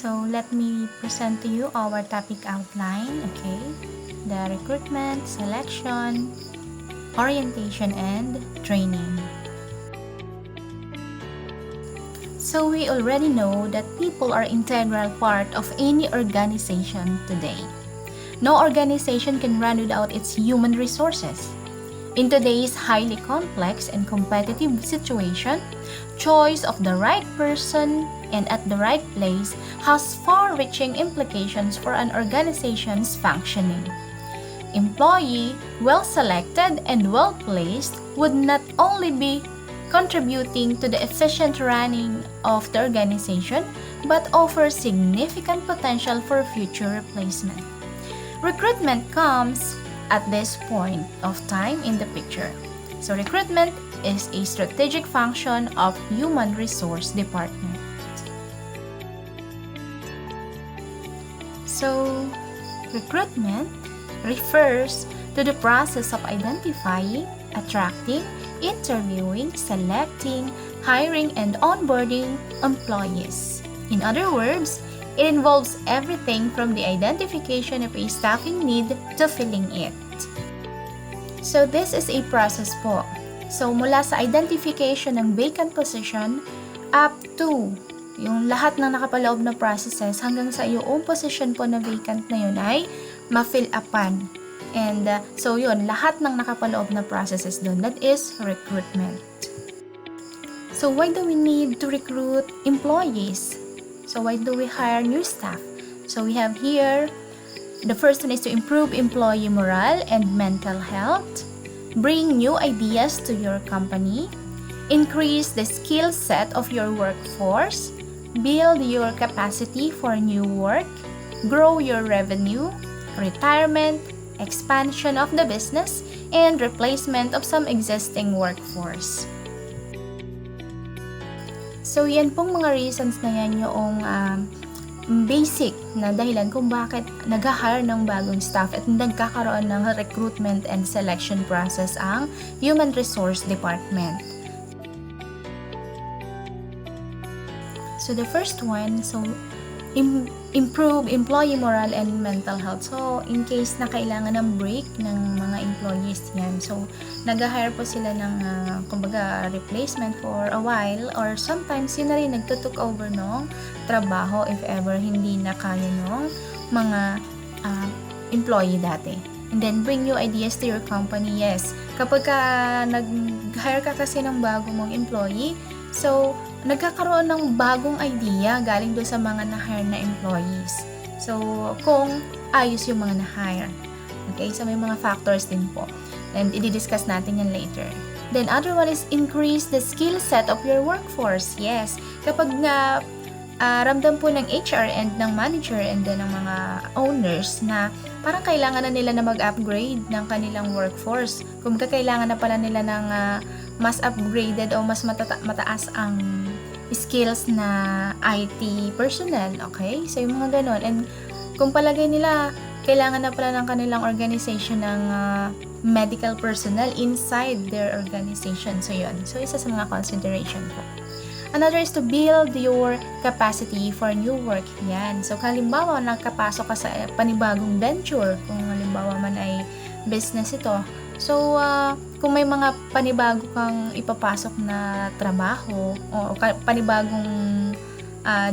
So let me present to you our topic outline, okay? The recruitment, selection, orientation, and training. So we already know that people are integral part of any organization today. No organization can run without its human resources. In today's highly complex and competitive situation, choice of the right person and at the right place has far-reaching implications for an organization's functioning. Employee well selected and well placed would not only be contributing to the efficient running of the organization but offer significant potential for future replacement. Recruitment comes at this point of time in the picture. So recruitment is a strategic function of human resource department. So recruitment refers to the process of identifying, attracting, interviewing, selecting, hiring, and onboarding employees. In other words, it involves everything from the identification of a staffing need to filling it. So this is a process po. So mula sa identification ng vacant position up to yung lahat ng nakapaloob na processes hanggang sa yung position po na vacant na yun ay ma-fill upan. And so yun, lahat ng nakapaloob na processes doon, that is recruitment. So why do we need to recruit employees? So why do we hire new staff? So we have here, the first one is to improve employee morale and mental health, bring new ideas to your company, increase the skill set of your workforce, build your capacity for new work, grow your revenue, retirement, expansion of the business, and replacement of some existing workforce. So, yan pong mga reasons na yan yung basic na dahilan kung bakit nag-hire ng bagong staff at nagkakaroon ng recruitment and selection process ang Human Resource Department. So, the first one, improve employee morale and mental health. So, in case na kailangan ng break ng mga employees yan. So, nag-hire po sila ng, kumbaga, replacement for a while or sometimes yun na rin nagtutok over ng trabaho if ever hindi na kaya ng mga employee dati. And then, bring new ideas to your company. Yes, kapag nag-hire ka kasi ng bago mong employee, so, nagkakaroon ng bagong idea galing doon sa mga na-hire na employees. So, kung ayos yung mga na-hire. Okay? So, may mga factors din po. And i-discuss natin yan later. Then, other one is increase the skill set of your workforce. Yes. Kapag na ramdam po ng HR and ng manager and then ng mga owners na parang kailangan na nila na mag-upgrade ng kanilang workforce. Kung kailangan na pala nila ng mas upgraded o mas mataas ang skills na IT personnel, okay? So, yung mga ganon. And kung palagay nila, kailangan na pala ng kanilang organization ng medical personnel inside their organization. So, yun. So, isa sa mga consideration po. Another is to build your capacity for new work. Yan. So, halimbawa, nakapasok ka sa panibagong venture, kung halimbawa man ay business ito. So, kung may mga panibago kang ipapasok na trabaho o panibagong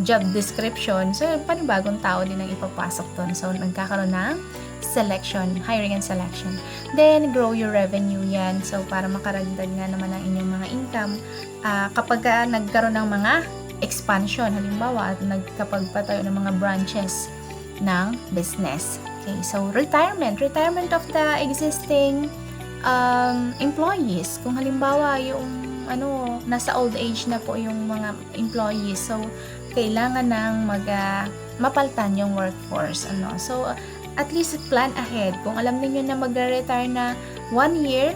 job description, so panibagong tao din ang ipapasok doon. So, nagkakaroon ng selection, hiring and selection. Then, grow your revenue yan. So, para makaragdag nga naman ang inyong mga income. Kapag nagkaroon ng mga expansion, halimbawa, nagkapagpatayo ng mga branches ng business. Okay, so retirement of the existing employees. Kung halimbawa yung nasa old age na po yung mga employees, so kailangan nang mapalitan yung workforce. So at least plan ahead. Kung alam niyo na magre-retire na 1 year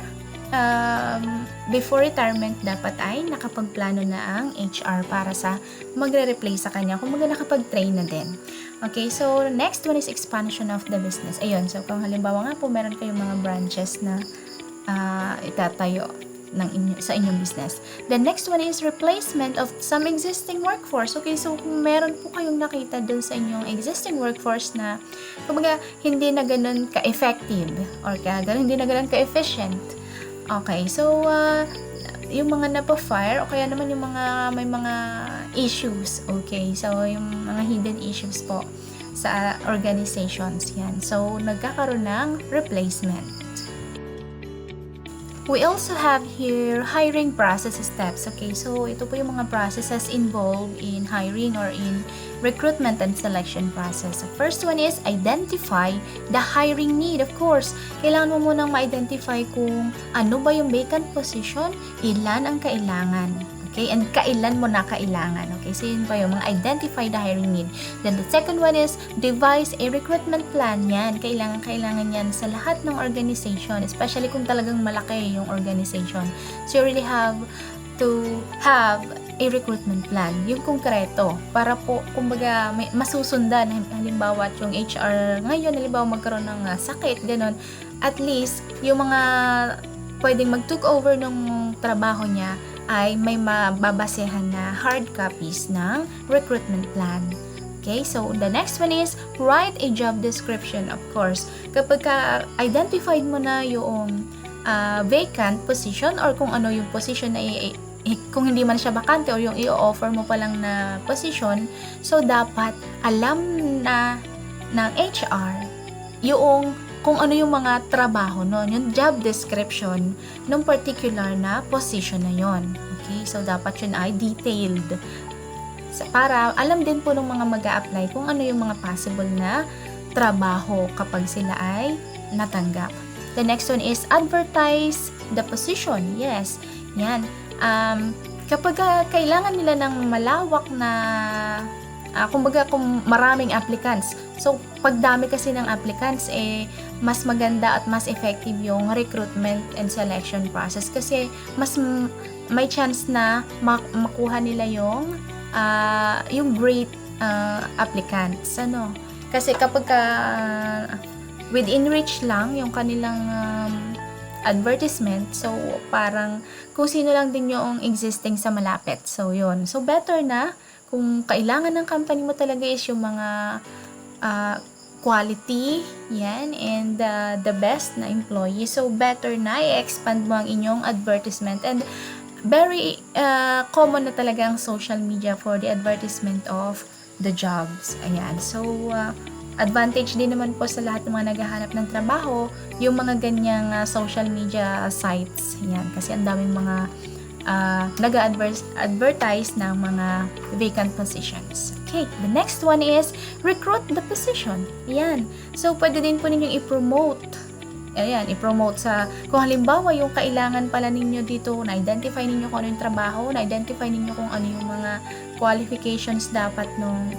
before retirement, dapat ay nakapagplano na ang HR para sa magre-replace sa kanya kung nakapag-train na din. Okay, so next one is expansion of the business. Ayun, so kung halimbawa nga po meron kayong mga branches na itatayo. sa inyong business. The next one is replacement of some existing workforce. Okay, so kung meron po kayong nakita dun sa inyong existing workforce na kumbaga hindi na ganun ka-effective or hindi na ganun ka-efficient. Okay, so yung mga napa-fire o kaya naman yung mga may mga issues. Okay, so yung mga hidden issues po sa organizations yan. So nagkakaroon ng replacement. We also have here hiring process steps. Okay, so ito po yung mga processes involved in hiring or in recruitment and selection process. The first one is identify the hiring need. Of course, kailangan mo munang ma-identify kung ano ba yung vacant position, ilan ang kailangan. Okay, and kailan mo na kailangan. Okay, so yun pa yung mga identify the hiring need. Then the second one is devise a recruitment plan. Yan, kailangan yan sa lahat ng organization, especially kung talagang malaki yung organization. So you really have to have a recruitment plan, yung konkreto, para po, kumbaga, masusundan. Halimbawa, yung HR ngayon, halimbawa magkaroon ng sakit, ganun, at least, yung mga pwedeng mag-took over ng trabaho niya, ay may mababasehan na hard copies ng recruitment plan. Okay, so the next one is write a job description. Of course, kapag identified mo na yung vacant position or kung ano yung position na kung hindi man siya bakante or yung i-offer mo pa lang na position, so dapat alam na ng HR yung kung ano yung mga trabaho nun, yung job description ng particular na position na yon. Okay, so dapat yun ay detailed. Para alam din po ng mga mag-a-apply kung ano yung mga possible na trabaho kapag sila ay natanggap. The next one is advertise the position. Yes, yan. Kapag kailangan nila ng malawak na kumbaga kung maraming applicants. So, pag dami kasi ng applicants, mas maganda at mas effective yung recruitment and selection process kasi mas may chance na makuha nila yung great applicants. Ano? Kasi kapag within reach lang yung kanilang advertisement, so parang kung sino lang din yung existing sa malapit. So, yun. So, better na kung kailangan ng company mo talaga is yung mga quality, yan, and the best na employee. So, better na i-expand mo ang inyong advertisement. And very common na talaga ang social media for the advertisement of the jobs. Ayan. So, advantage din naman po sa lahat ng mga naghahanap ng trabaho, yung mga ganyang social media sites. Yan. Kasi ang daming mga nag-advertise ng mga vacant positions. Okay, the next one is recruit the position. Ayan. So, pwede din po ninyong i-promote. Ayan, i-promote sa, kung halimbawa yung kailangan pala ninyo dito, na-identify ninyo kung ano yung trabaho, na-identify ninyo kung ano yung mga qualifications dapat nung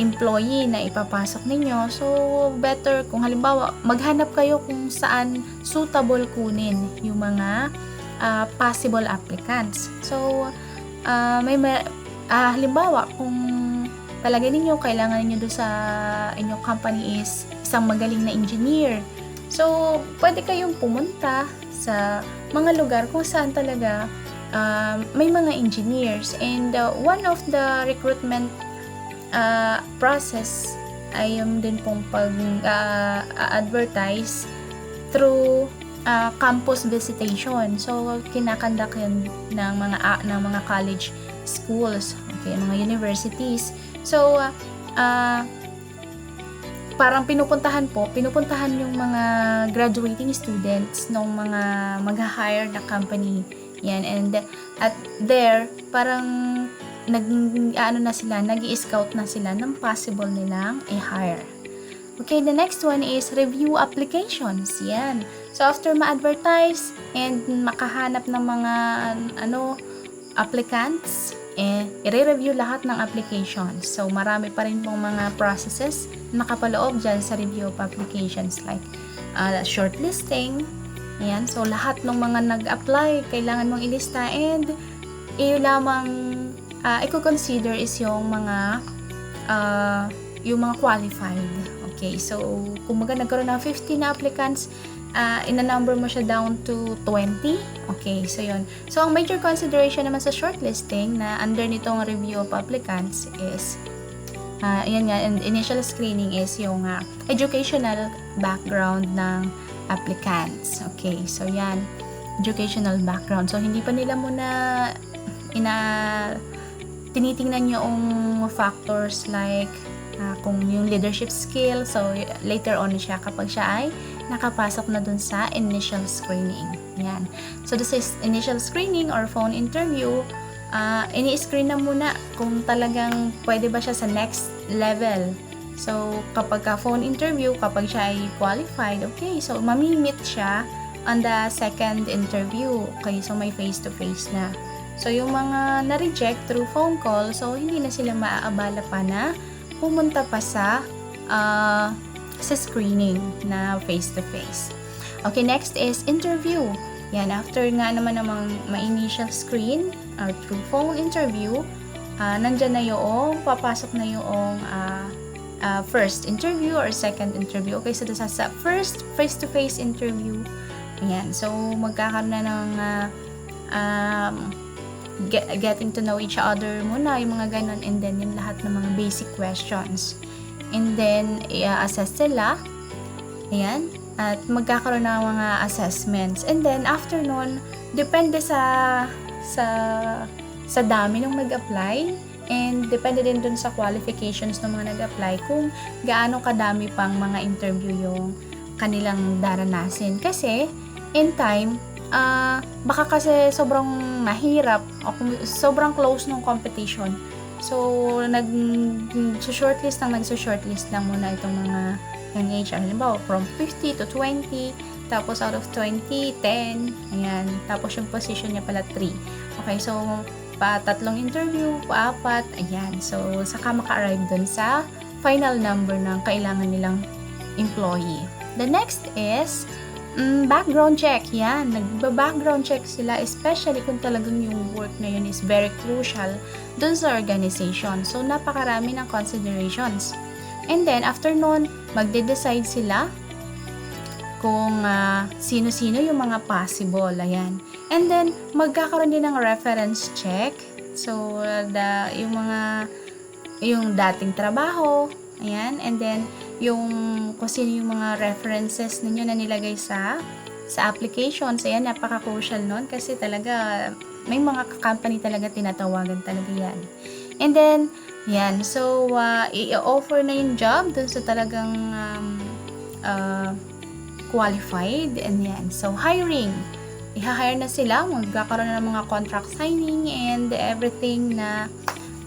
employee na ipapasok ninyo. So, better kung halimbawa, maghanap kayo kung saan suitable kunin yung mga possible applicants. So, halimbawa, kung talaga ninyo, kailangan ninyo doon sa inyong company is isang magaling na engineer. So, pwede kayong pumunta sa mga lugar kung saan talaga may mga engineers. And one of the recruitment process ay yung din pong pag-advertise through campus visitation. So, kinakandak yun ng mga college schools, okay, mga universities. So, parang pinupuntahan yung mga graduating students ng mga mag-hire na company. Yan, and at there, parang nag-i-scout na sila ng possible nilang i-hire. Okay, the next one is review applications. Yan. So, after ma-advertise and makahanap ng mga applicants, i-review lahat ng applications. So, marami pa rin pong mga processes na nakapaloob dyan sa review of applications like shortlisting. Ayan. So, lahat ng mga nag-apply, kailangan mong ilista and i-consider is yung mga qualified. Okay, so, kung nagkaroon ng 15 na applicants, ina-number mo siya down to 20. Okay, so yun. So, ang major consideration naman sa shortlisting na under nitong review of applicants is yan nga, and initial screening is yung educational background ng applicants. Okay, so yan, educational background. So, hindi pa nila muna tinitingnan yung factors like kung yung leadership skill. So, later on siya kapag siya ay nakapasok na dun sa initial screening. Yan. So, this is initial screening or phone interview. Ini-screen na muna kung talagang pwede ba siya sa next level. So, kapag phone interview, kapag siya ay qualified, okay, so mamimit siya on the second interview. Okay, so may face-to-face na. So, yung mga na-reject through phone call, so hindi na sila maaabala pa na pumunta pa sa screening na face-to-face. Okay, next is interview. Yan, after nga naman namang ma-initial screen or through phone interview, nandyan na yung, papasok na yung first interview or second interview. Okay, so sa first face-to-face interview, ayan, so magkakaroon na ng getting to know each other muna, yung mga ganon, and then yung lahat ng mga basic questions. And then, i-assess sila, ayan, at magkakaroon ng mga assessments. And then, after nun, depende sa dami ng nag-apply, and depende din dun sa qualifications ng mga nag-apply kung gaano kadami pang mga interview yung kanilang daranasin. Kasi, in time, baka kasi sobrang mahirap o sobrang close ng competition. So, nag-shortlist lang muna itong mga yung HR. Halimbawa, from 50 to 20, tapos out of 20, 10, ayan. Tapos yung position niya pala 3. Okay, so, tatlong interview, 4, ayan. So, saka maka-arrive dun sa final number ng kailangan nilang employee. The next is background check. Yan, nagba-background check sila, especially kung talagang yung work na yun is very crucial dun sa organization. So, napakarami ng considerations. And then, after nun, magde-decide sila kung sino-sino yung mga possible. Ayan. And then, magkakaroon din ng reference check. So, yung dating trabaho. Ayan. And then, kung sino yung mga references ninyo na nilagay sa application. So, yan, napaka-crucial nun kasi talaga, may mga company talaga tinatawagan talaga yan. And then, yan. So, i-offer na yung job dun sa talagang qualified. And yan. So, hiring. I-hire na sila. Magkakaroon na ng mga contract signing and everything na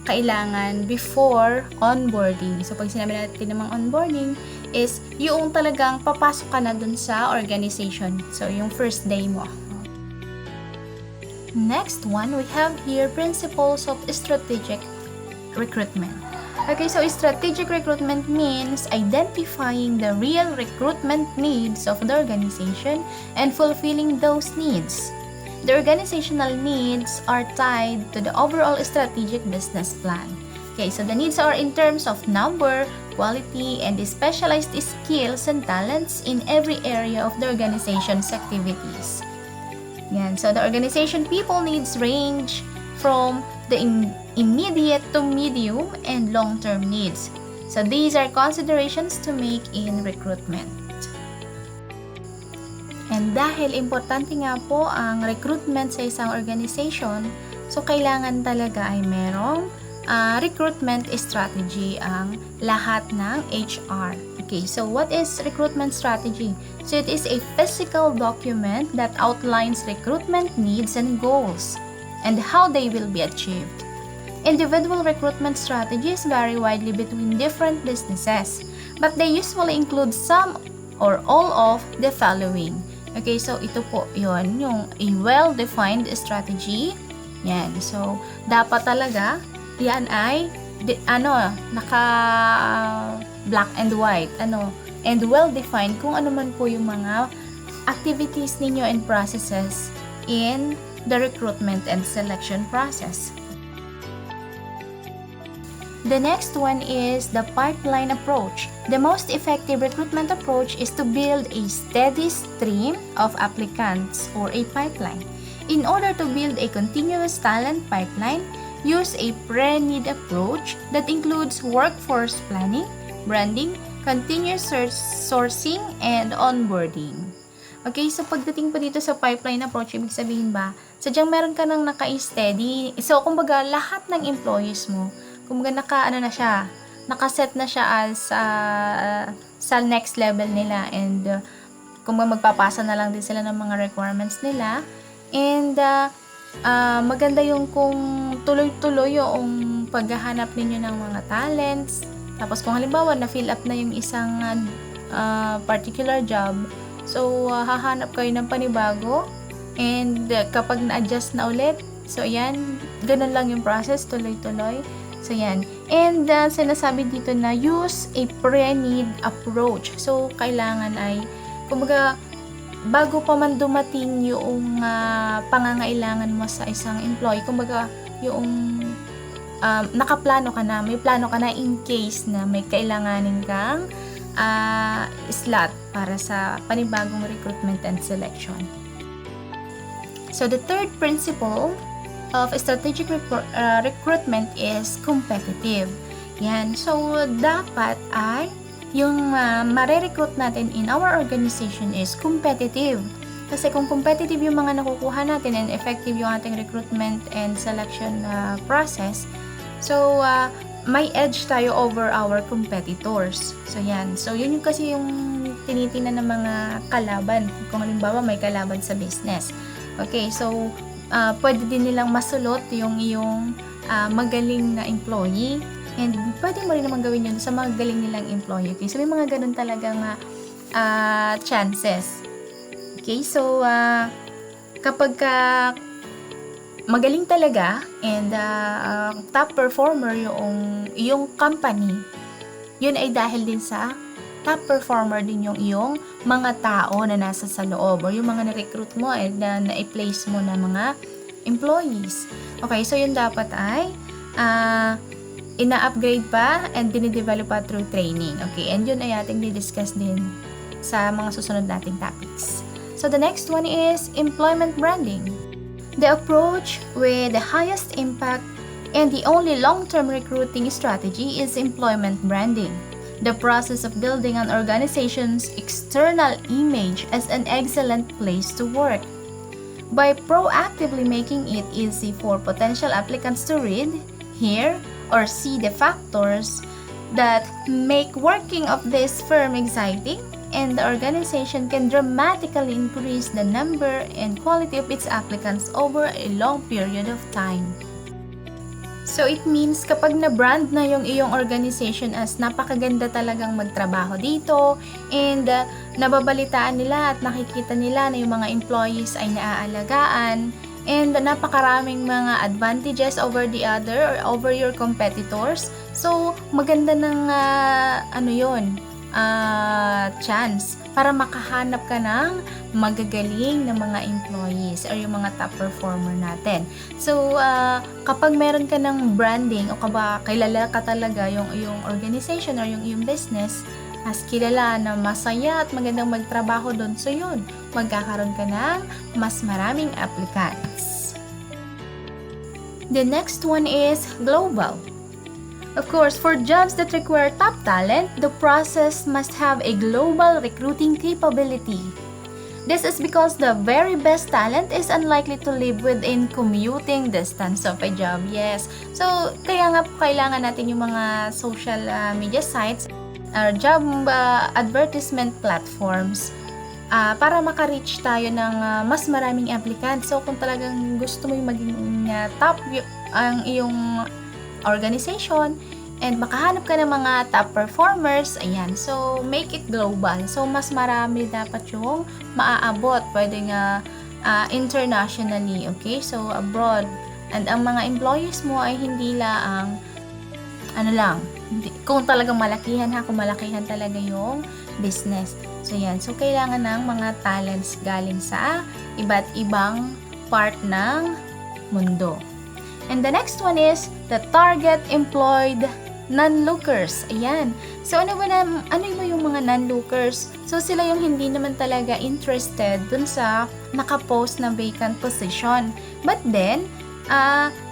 kailangan before onboarding. So, pag sinabi natin namang onboarding is yung talagang papasok ka na dun sa organization. So, yung first day mo. Next one, we have here principles of strategic recruitment. Okay, so strategic recruitment means identifying the real recruitment needs of the organization and fulfilling those needs. The organizational needs are tied to the overall strategic business plan. Okay, so the needs are in terms of number, quality, and the specialized skills and talents in every area of the organization's activities. Yan, so the organization people needs range from the immediate to medium and long-term needs. So these are considerations to make in recruitment. And dahil importante nga po ang recruitment sa isang organization, so kailangan talaga ay merong recruitment strategy ang lahat ng HR. Okay, so what is recruitment strategy? So it is a physical document that outlines recruitment needs and goals and how they will be achieved. Individual recruitment strategies vary widely between different businesses, but they usually include some or all of the following. Okay, so ito po yun, yung a well-defined strategy. Yan, so dapat talaga yan ay naka black and white, and well-defined kung ano man po yung mga activities ninyo and processes in the recruitment and selection process. The next one is the pipeline approach. The most effective recruitment approach is to build a steady stream of applicants or a pipeline. In order to build a continuous talent pipeline, use a pre-need approach that includes workforce planning, branding, continuous sourcing, and onboarding. Okay, so pagdating po dito sa pipeline approach, ibig sabihin ba, sadyang meron ka nang naka-steady. So, kumbaga, lahat ng employees mo, kumbaga nakaset na siya as sa next level nila, and kumbaga magpapasa na lang din sila ng mga requirements nila, and maganda yung kung tuloy-tuloy yung paghahanap ninyo ng mga talents. Tapos kung halimbawa na-fill up na yung isang particular job, so hahanap kayo ng panibago, and kapag na-adjust na ulit, so yan, ganun lang yung process, tuloy-tuloy. So, yan. And sinasabi dito na use a pre-need approach. So, kailangan ay, kumbaga, bago pa man dumating yung pangangailangan mo sa isang employee, kumbaga, yung nakaplano ka na, may plano ka na in case na may kailanganin kang slot para sa panibagong recruitment and selection. So, the third principle of strategic recruitment is competitive. Yan. So, dapat ay yung mare-recruit natin in our organization is competitive. Kasi kung competitive yung mga nakukuha natin and effective yung ating recruitment and selection process, so may edge tayo over our competitors. So, yan. So, yun yung kasi yung tinitingnan ng mga kalaban. Kung halimbawa may kalaban sa business. Okay, so pwede din nilang masulot yung iyong magaling na employee, and pwede mo rin naman gawin yun sa mga galing nilang employee. Okay, so may mga ganun talagang chances. Okay, so kapag magaling talaga and top performer yung company, yun ay dahil din sa top performer din yung iyong mga tao na nasa sa loob, or yung mga na-recruit mo and na-place mo na mga employees. Okay, so yun dapat ay ina-upgrade pa and dinidevelop pa through training. Okay, and yun ay ating di-discuss din sa mga susunod nating topics. So the next one is employment branding. The approach with the highest impact and the only long-term recruiting strategy is employment branding. The process of building an organization's external image as an excellent place to work. By proactively making it easy for potential applicants to read, hear, or see the factors that make working of this firm exciting, and the organization can dramatically increase the number and quality of its applicants over a long period of time. So, it means kapag na-brand na yung iyong organization as napakaganda talagang magtrabaho dito, and nababalitaan nila at nakikita nila na yung mga employees ay naaalagaan, and napakaraming mga advantages over the other or over your competitors. So, maganda ng chance para makahanap ka ng magagaling na mga employees or yung mga top performer natin. So, kapag meron ka ng branding o kilala ka talaga yung organization or yung business as kilala na masaya at magandang magtrabaho doon, so yun, magkakaroon ka ng mas maraming applicants. The next one is global. Of course, for jobs that require top talent, the process must have a global recruiting capability. This is because the very best talent is unlikely to live within commuting distance of a job. Yes. So, kaya nga po kailangan natin yung mga social media sites or job advertisement platforms para maka-reach tayo ng mas maraming applicants. So, kung talagang gusto mo yung maging top ang iyong organization and makahanap ka ng mga top performers, ayan, so make it global. So mas marami dapat yung maaabot, pwedeng internationally, okay, so abroad, and ang mga employees mo ay hindi lang kung talagang malakihan kung malakihan talaga yung business. So yan, so kailangan ng mga talents galing sa iba't ibang part ng mundo. And the next one is the target employed non-lookers. Ayan. So, ano ba yung mga non-lookers? So, sila yung hindi naman talaga interested dun sa nakapost na vacant position. But then,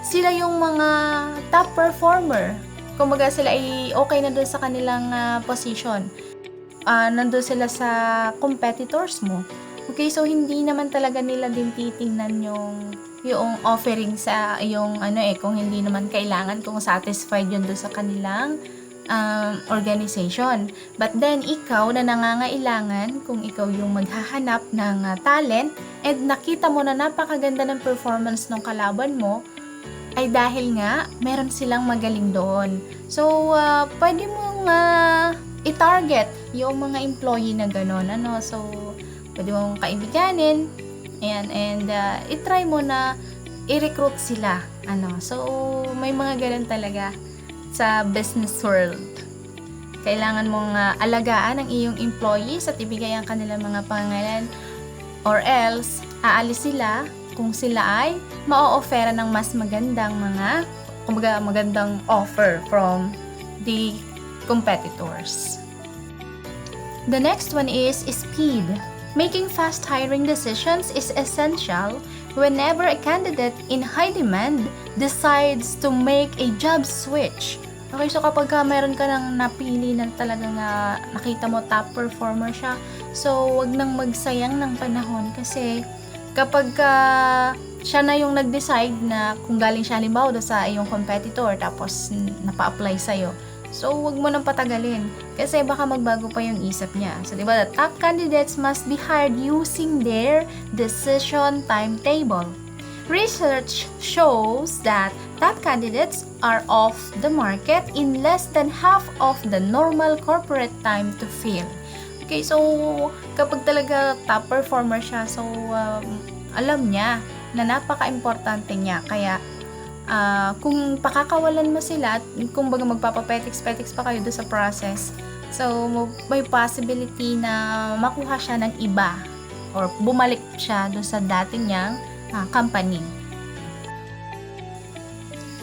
sila yung mga top performer. Kumbaga, sila ay okay na dun sa kanilang position. Nandun sila sa competitors mo. Okay, so hindi naman talaga nila din titingnan yung offering sa kung hindi naman kailangan, kung satisfied yun doon sa kanilang organization. But then, ikaw na nangangailangan, kung ikaw yung maghahanap ng talent, and nakita mo na napakaganda ng performance ng kalaban mo, ay dahil nga, meron silang magaling doon. So, pwede mong i-target yung mga employee na gano'n, So, pwede mong kaibiganin, and i-try mo na i-recruit sila, So, may mga ganun talaga sa business world. Kailangan mong alagaan ang iyong employees at ibigay ang kanilang mga pangalan, or else, aalis sila kung sila ay ma-o-offera ng mas magandang magandang offer from the competitors. The next one is speed. Making fast hiring decisions is essential whenever a candidate in high demand decides to make a job switch. Okay, so kapag meron ka nang napili na talagang nakita mo top performer siya, so wag nang magsayang ng panahon kasi kapag siya na yung nag-decide na kung galing siya halimbawa sa iyong competitor tapos napa-apply sa'yo, so wag mo nang patagalin kasi baka magbago pa yung isip niya. So, diba, the top candidates must be hired using their decision timetable. Research shows that top candidates are off the market in less than half of the normal corporate time to fill. Okay, so kapag talaga top performer siya, so alam niya na napaka-importante niya. Kaya kung pakakawalan mo sila at kung baga magpapapetiks-petiks pa kayo doon sa process, so may possibility na makuha siya ng iba or bumalik siya doon sa dating niyang company.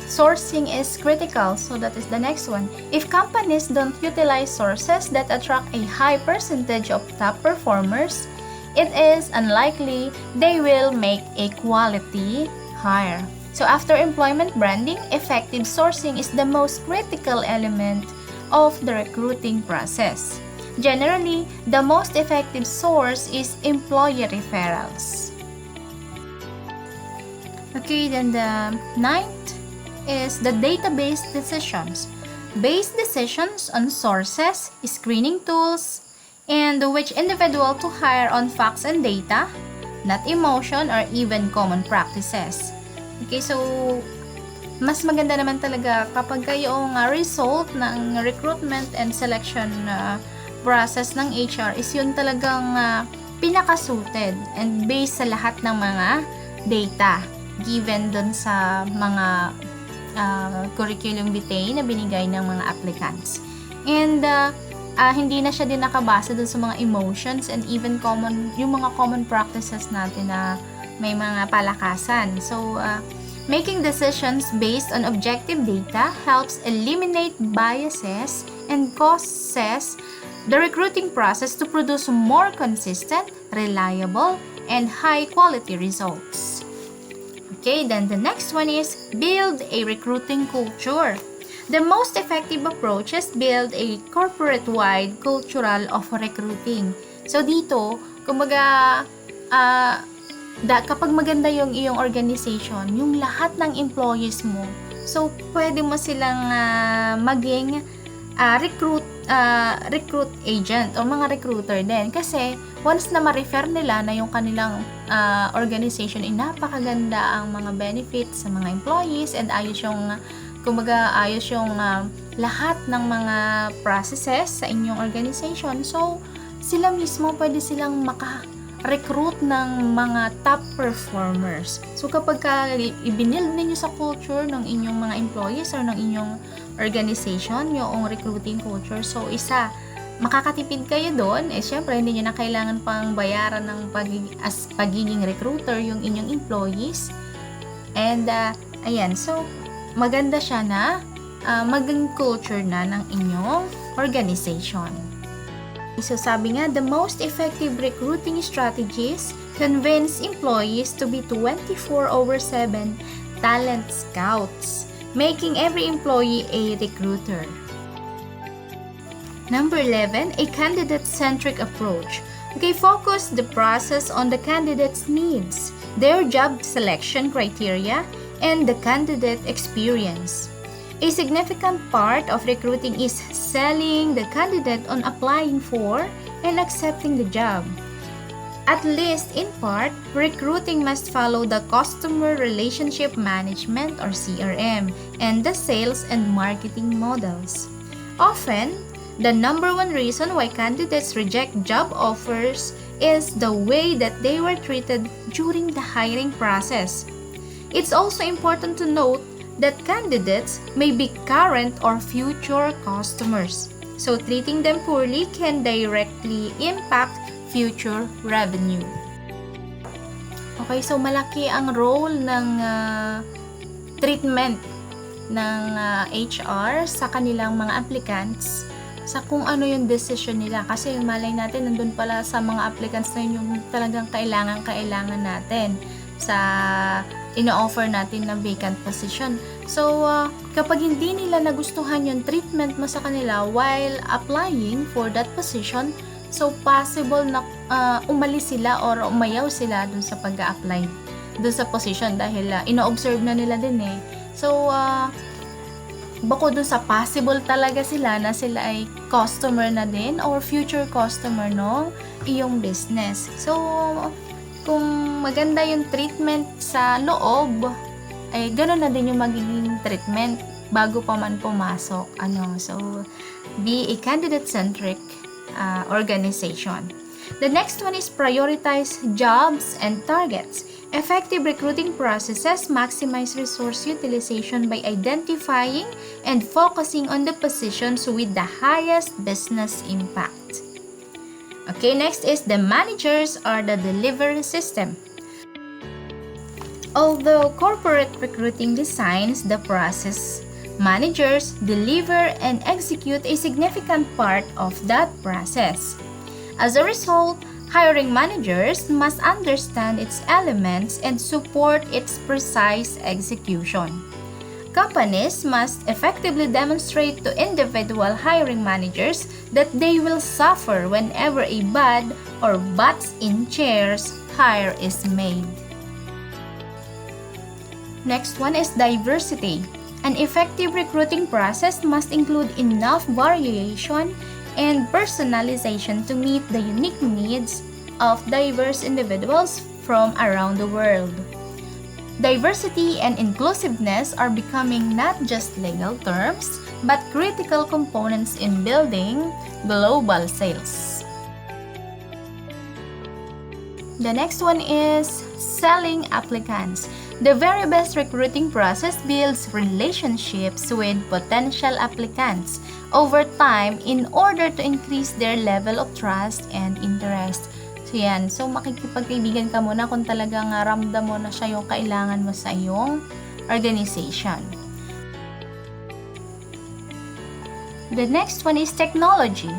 Sourcing is critical, so that is the next one. If companies don't utilize sources that attract a high percentage of top performers, it is unlikely they will make a quality hire. So after employment branding, effective sourcing is the most critical element of the recruiting process. Generally, the most effective source is employee referrals. Okay, then the ninth is the database decisions. Base decisions on sources, screening tools, and which individual to hire on facts and data, not emotion or even common practices. Okay, so mas maganda naman talaga kapag yung result ng recruitment and selection process ng HR is yun talagang pinaka-suited and based sa lahat ng mga data given dun sa mga curriculum vitae na binigay ng mga applicants. And hindi na siya din nakabasa dun sa mga emotions and even yung mga common practices natin na may mga palakasan. So, making decisions based on objective data helps eliminate biases and causes the recruiting process to produce more consistent, reliable, and high-quality results. Okay, then the next one is build a recruiting culture. The most effective approach is build a corporate-wide cultural of recruiting. So dito, kumbaga, kapag maganda yung iyong organization, yung lahat ng employees mo, so pwede mo silang maging recruit agent o mga recruiter din. Kasi once na ma-refer nila na yung kanilang organization ay napakaganda ang mga benefits sa mga employees and ayos yung lahat ng mga processes sa inyong organization. So, sila mismo pwede silang maka-recruit ng mga top performers. So, kapag i-build ninyo sa culture ng inyong mga employees or ng inyong organization, yung recruiting culture, so makakatipid kayo doon, syempre hindi nyo na kailangan pang bayaran ng pagiging recruiter yung inyong employees. And, ayan, so maganda siya na maging culture na ng inyong organization. So sabi nga, the most effective recruiting strategies convince employees to be 24/7 talent scouts, making every employee a recruiter. Number 11, a candidate-centric approach. Okay, focus the process on the candidate's needs, their job selection criteria, and the candidate experience. A significant part of recruiting is selling the candidate on applying for and accepting the job. At least in part, recruiting must follow the customer relationship management or CRM and the sales and marketing models. Often, the number one reason why candidates reject job offers is the way that they were treated during the hiring process. It's also important to note that candidates may be current or future customers, so treating them poorly can directly impact future revenue. Okay, so malaki ang role ng treatment ng HR sa kanilang mga applicants sa kung ano yung decision nila. Kasi malay natin, nandun pala sa mga applicants na yun yung talagang kailangan natin sa ino-offer natin na vacant position. So, kapag hindi nila nagustuhan yung treatment mo sa kanila while applying for that position, so possible na umalis sila or umayaw sila dun sa pag-a-apply dun sa position dahil ino-observe na nila din eh. So, bukod dun sa possible talaga sila na sila ay customer na din or future customer ng iyong business. So, kung maganda yung treatment sa loob, ay gano'n na din yung magiging treatment bago pa man pumasok. So, be a candidate-centric organization. The next one is prioritize jobs and targets. Effective recruiting processes maximize resource utilization by identifying and focusing on the positions with the highest business impact. Okay, next is the managers or the delivery system. Although corporate recruiting designs the process, managers deliver and execute a significant part of that process. As a result, hiring managers must understand its elements and support its precise execution. Companies must effectively demonstrate to individual hiring managers that they will suffer whenever a bad or butts in chairs hire is made. Next one is diversity. An effective recruiting process must include enough variation and personalization to meet the unique needs of diverse individuals from around the world. Diversity and inclusiveness are becoming not just legal terms, but critical components in building global sales. The next one is selling applicants. The very best recruiting process builds relationships with potential applicants over time in order to increase their level of trust and interest. So yan, so makikipagkaibigan ka muna kung talagang ramdam mo na siya yung kailangan mo sa iyong organization. The next one is technology.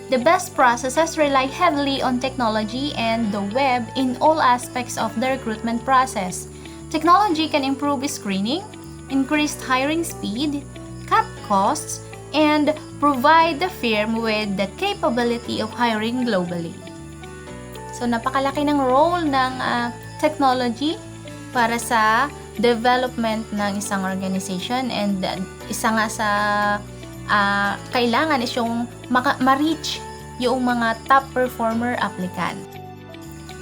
The best processes rely heavily on technology and the web in all aspects of the recruitment process. Technology can improve screening, increase hiring speed, cut costs, and provide the firm with the capability of hiring globally. So, napakalaki ng role ng technology para sa development ng isang organization and isa nga sa kailangan is yung ma-reach yung mga top performer applicant.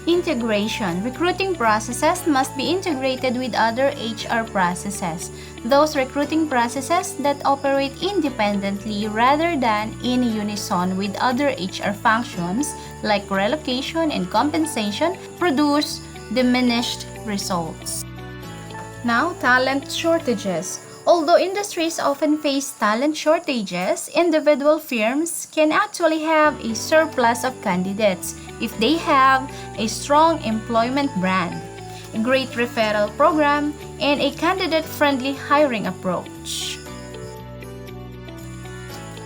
Integration. Recruiting processes must be integrated with other HR processes. Those recruiting processes that operate independently rather than in unison with other HR functions like relocation and compensation produce diminished results. Now, talent shortages. Although industries often face talent shortages, individual firms can actually have a surplus of candidates if they have a strong employment brand, a great referral program, and a candidate-friendly hiring approach.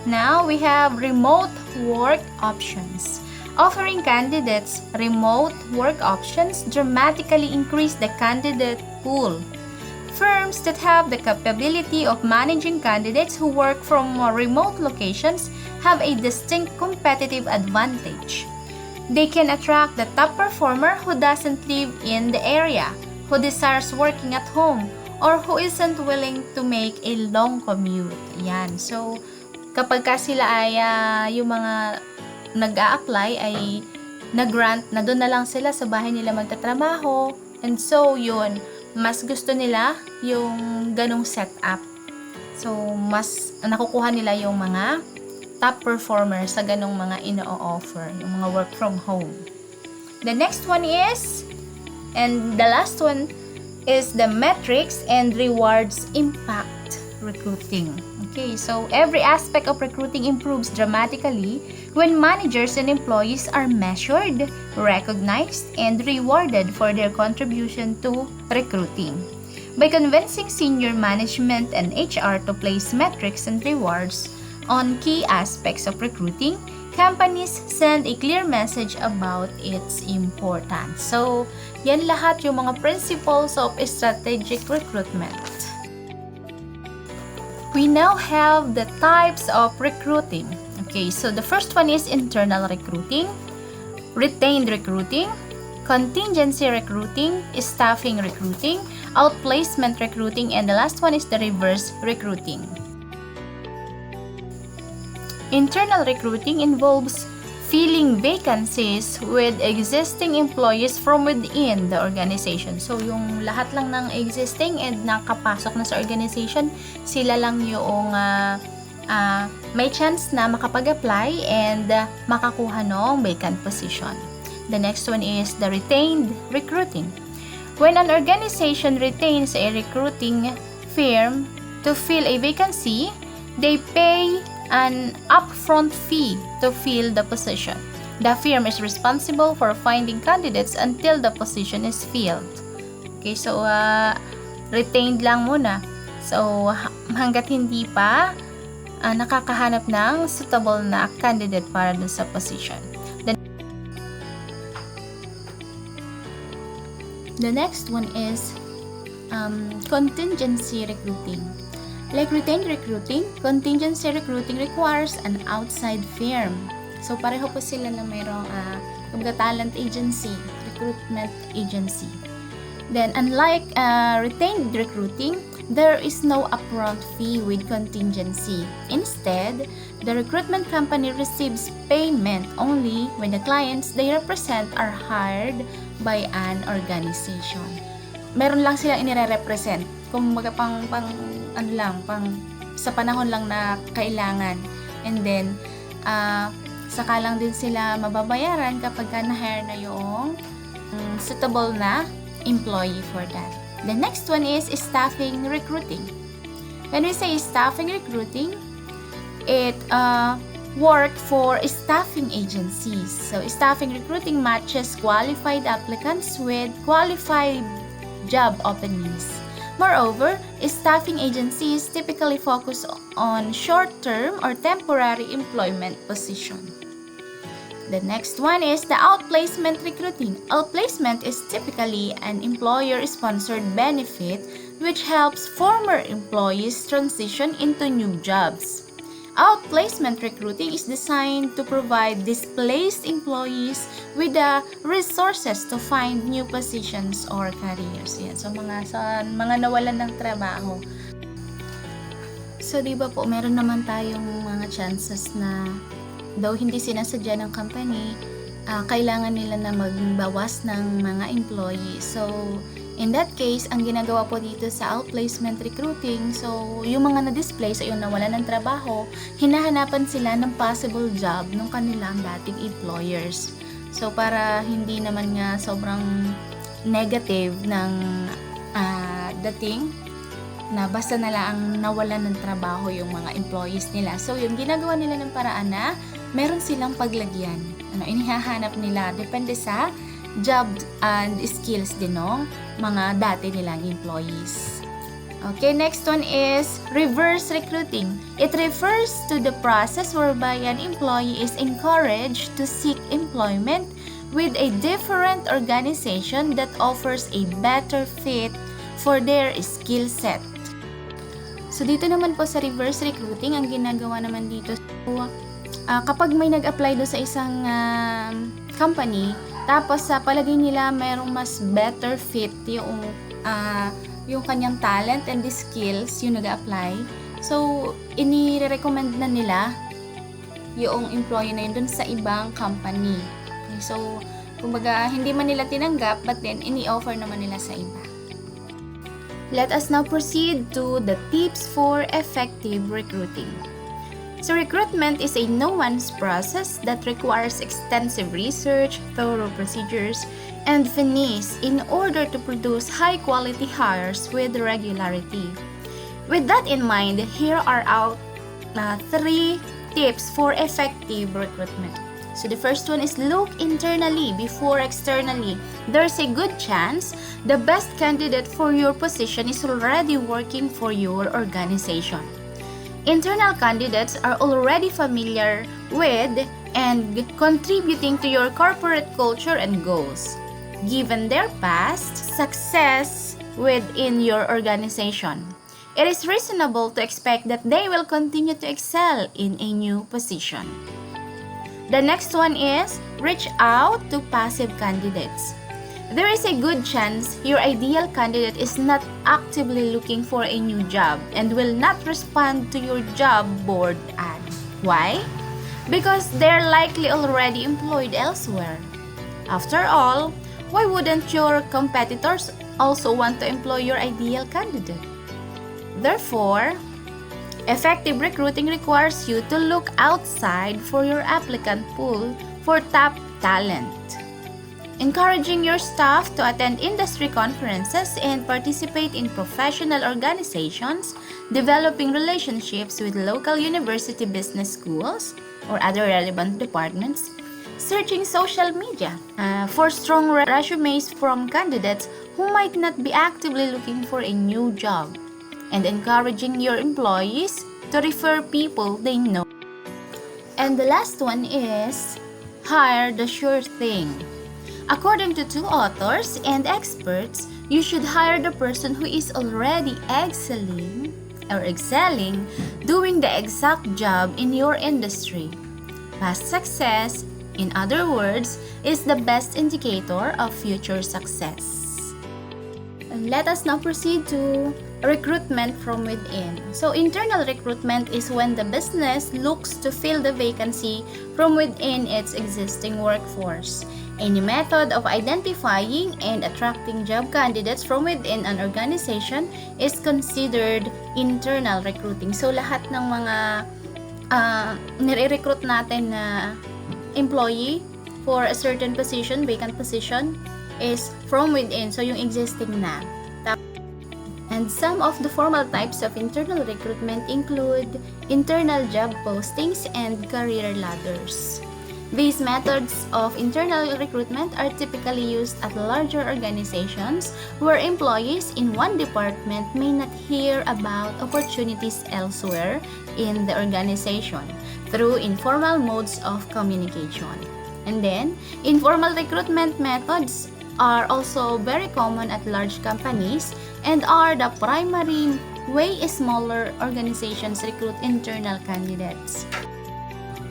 Now, we have remote work options. Offering candidates remote work options dramatically increase the candidate pool. Firms that have the capability of managing candidates who work from remote locations have a distinct competitive advantage. They can attract the top performer who doesn't live in the area, who desires working at home, or who isn't willing to make a long commute. Yan. So, kapag ka sila ay yung mga nag-a-apply ay na-grant na doon na lang sila sa bahay nila magtatrabaho. And so, yun, mas gusto nila yung ganong setup. So, mas nakukuha nila yung mga top performers sa ganong mga ino-offer, yung mga work from home. The next one is, and the last one is the metrics and rewards impact recruiting. Okay, so every aspect of recruiting improves dramatically when managers and employees are measured, recognized, and rewarded for their contribution to recruiting. By convincing senior management and HR to place metrics and rewards on key aspects of recruiting, companies send a clear message about its importance. So, yan lahat yung mga principles of strategic recruitment. We now have the types of recruiting. Okay, so the first one is internal recruiting, retained recruiting, contingency recruiting, staffing recruiting, outplacement recruiting, and the last one is the reverse recruiting. Internal recruiting involves filling vacancies with existing employees from within the organization. So, yung lahat lang ng existing and nakapasok na sa organization, sila lang yung may chance na makapag-apply and makakuha ng vacant position. The next one is the retained recruiting. When an organization retains a recruiting firm to fill a vacancy, they pay an upfront fee to fill the position. The firm is responsible for finding candidates until the position is filled. Okay, so retained lang muna. So hanggat hindi pa nakakahanap ng suitable na candidate para dun sa position. The next one is contingency recruiting. Like retained recruiting, contingency recruiting requires an outside firm. So, pareho po sila na mayroong talent agency, recruitment agency. Then, unlike retained recruiting, there is no upfront fee with contingency. Instead, the recruitment company receives payment only when the clients they represent are hired by an organization. Meron lang silang inire-represent. Kung pang sa panahon lang na kailangan. And then, saka lang din sila mababayaran kapag na-hire na yung suitable na employee for that. The next one is staffing recruiting. When we say staffing recruiting, it work for staffing agencies. So, staffing recruiting matches qualified applicants with qualified job openings. Moreover, staffing agencies typically focus on short-term or temporary employment position. The next one is the outplacement recruiting. Outplacement is typically an employer-sponsored benefit which helps former employees transition into new jobs. Outplacement recruiting is designed to provide displaced employees with the resources to find new positions or careers. Yan. So, mga nawalan ng trabaho. So, di ba po, meron naman tayong mga chances na though hindi sinasadya ng company, kailangan nila na magbawas ng mga employees. So, in that case, ang ginagawa po dito sa outplacement recruiting, so yung mga na-displace ay yung nawalan ng trabaho, hinahanapan sila ng possible job ng kanilang dating employers. So, para hindi naman nga sobrang negative ng dating na basta na lang nawalan ng trabaho yung mga employees nila. So, yung ginagawa nila ng paraan na meron silang paglagyan. Inihahanap nila, depende sa job and skills din ng mga dati nilang employees. Okay, next one is reverse recruiting. It refers to the process whereby an employee is encouraged to seek employment with a different organization that offers a better fit for their skill set. So, dito naman po sa reverse recruiting, ang ginagawa naman dito, kapag may nag-apply do sa isang company, tapos sa palagay nila mayroong mas better fit yung kanyang talent and the skills yung nag-apply. So, ini-recommend na nila yung employee na yun dun sa ibang company. Okay, so, kumbaga, hindi man nila tinanggap, but then, ini-offer naman nila sa iba. Let us now proceed to the tips for effective recruiting. So, recruitment is a nuanced process that requires extensive research, thorough procedures, and finesse in order to produce high-quality hires with regularity. With that in mind, here are our 3 tips for effective recruitment. So, the first one is look internally before externally. There's a good chance the best candidate for your position is already working for your organization. Internal candidates are already familiar with and contributing to your corporate culture and goals, given their past success within your organization. It is reasonable to expect that they will continue to excel in a new position. The next one is reach out to passive candidates. There is a good chance your ideal candidate is not actively looking for a new job and will not respond to your job board ad. Why? Because they're likely already employed elsewhere. After all, why wouldn't your competitors also want to employ your ideal candidate? Therefore, effective recruiting requires you to look outside for your applicant pool for top talent. Encouraging your staff to attend industry conferences and participate in professional organizations, developing relationships with local university business schools or other relevant departments, searching social media for strong resumes from candidates who might not be actively looking for a new job, and encouraging your employees to refer people they know. And the last one is hire the sure thing. According to 2 authors and experts, you should hire the person who is already excelling, doing the exact job in your industry. Past success, in other words, is the best indicator of future success. And let us now proceed to recruitment from within. So, internal recruitment is when the business looks to fill the vacancy from within its existing workforce. Any method of identifying and attracting job candidates from within an organization is considered internal recruiting. So, lahat ng mga nire-recruit natin na employee for a certain position, vacant position, is from within. So, yung existing na. And some of the formal types of internal recruitment include internal job postings and career ladders. These methods of internal recruitment are typically used at larger organizations where employees in one department may not hear about opportunities elsewhere in the organization through informal modes of communication. And then, informal recruitment methods are also very common at large companies and are the primary way smaller organizations recruit internal candidates.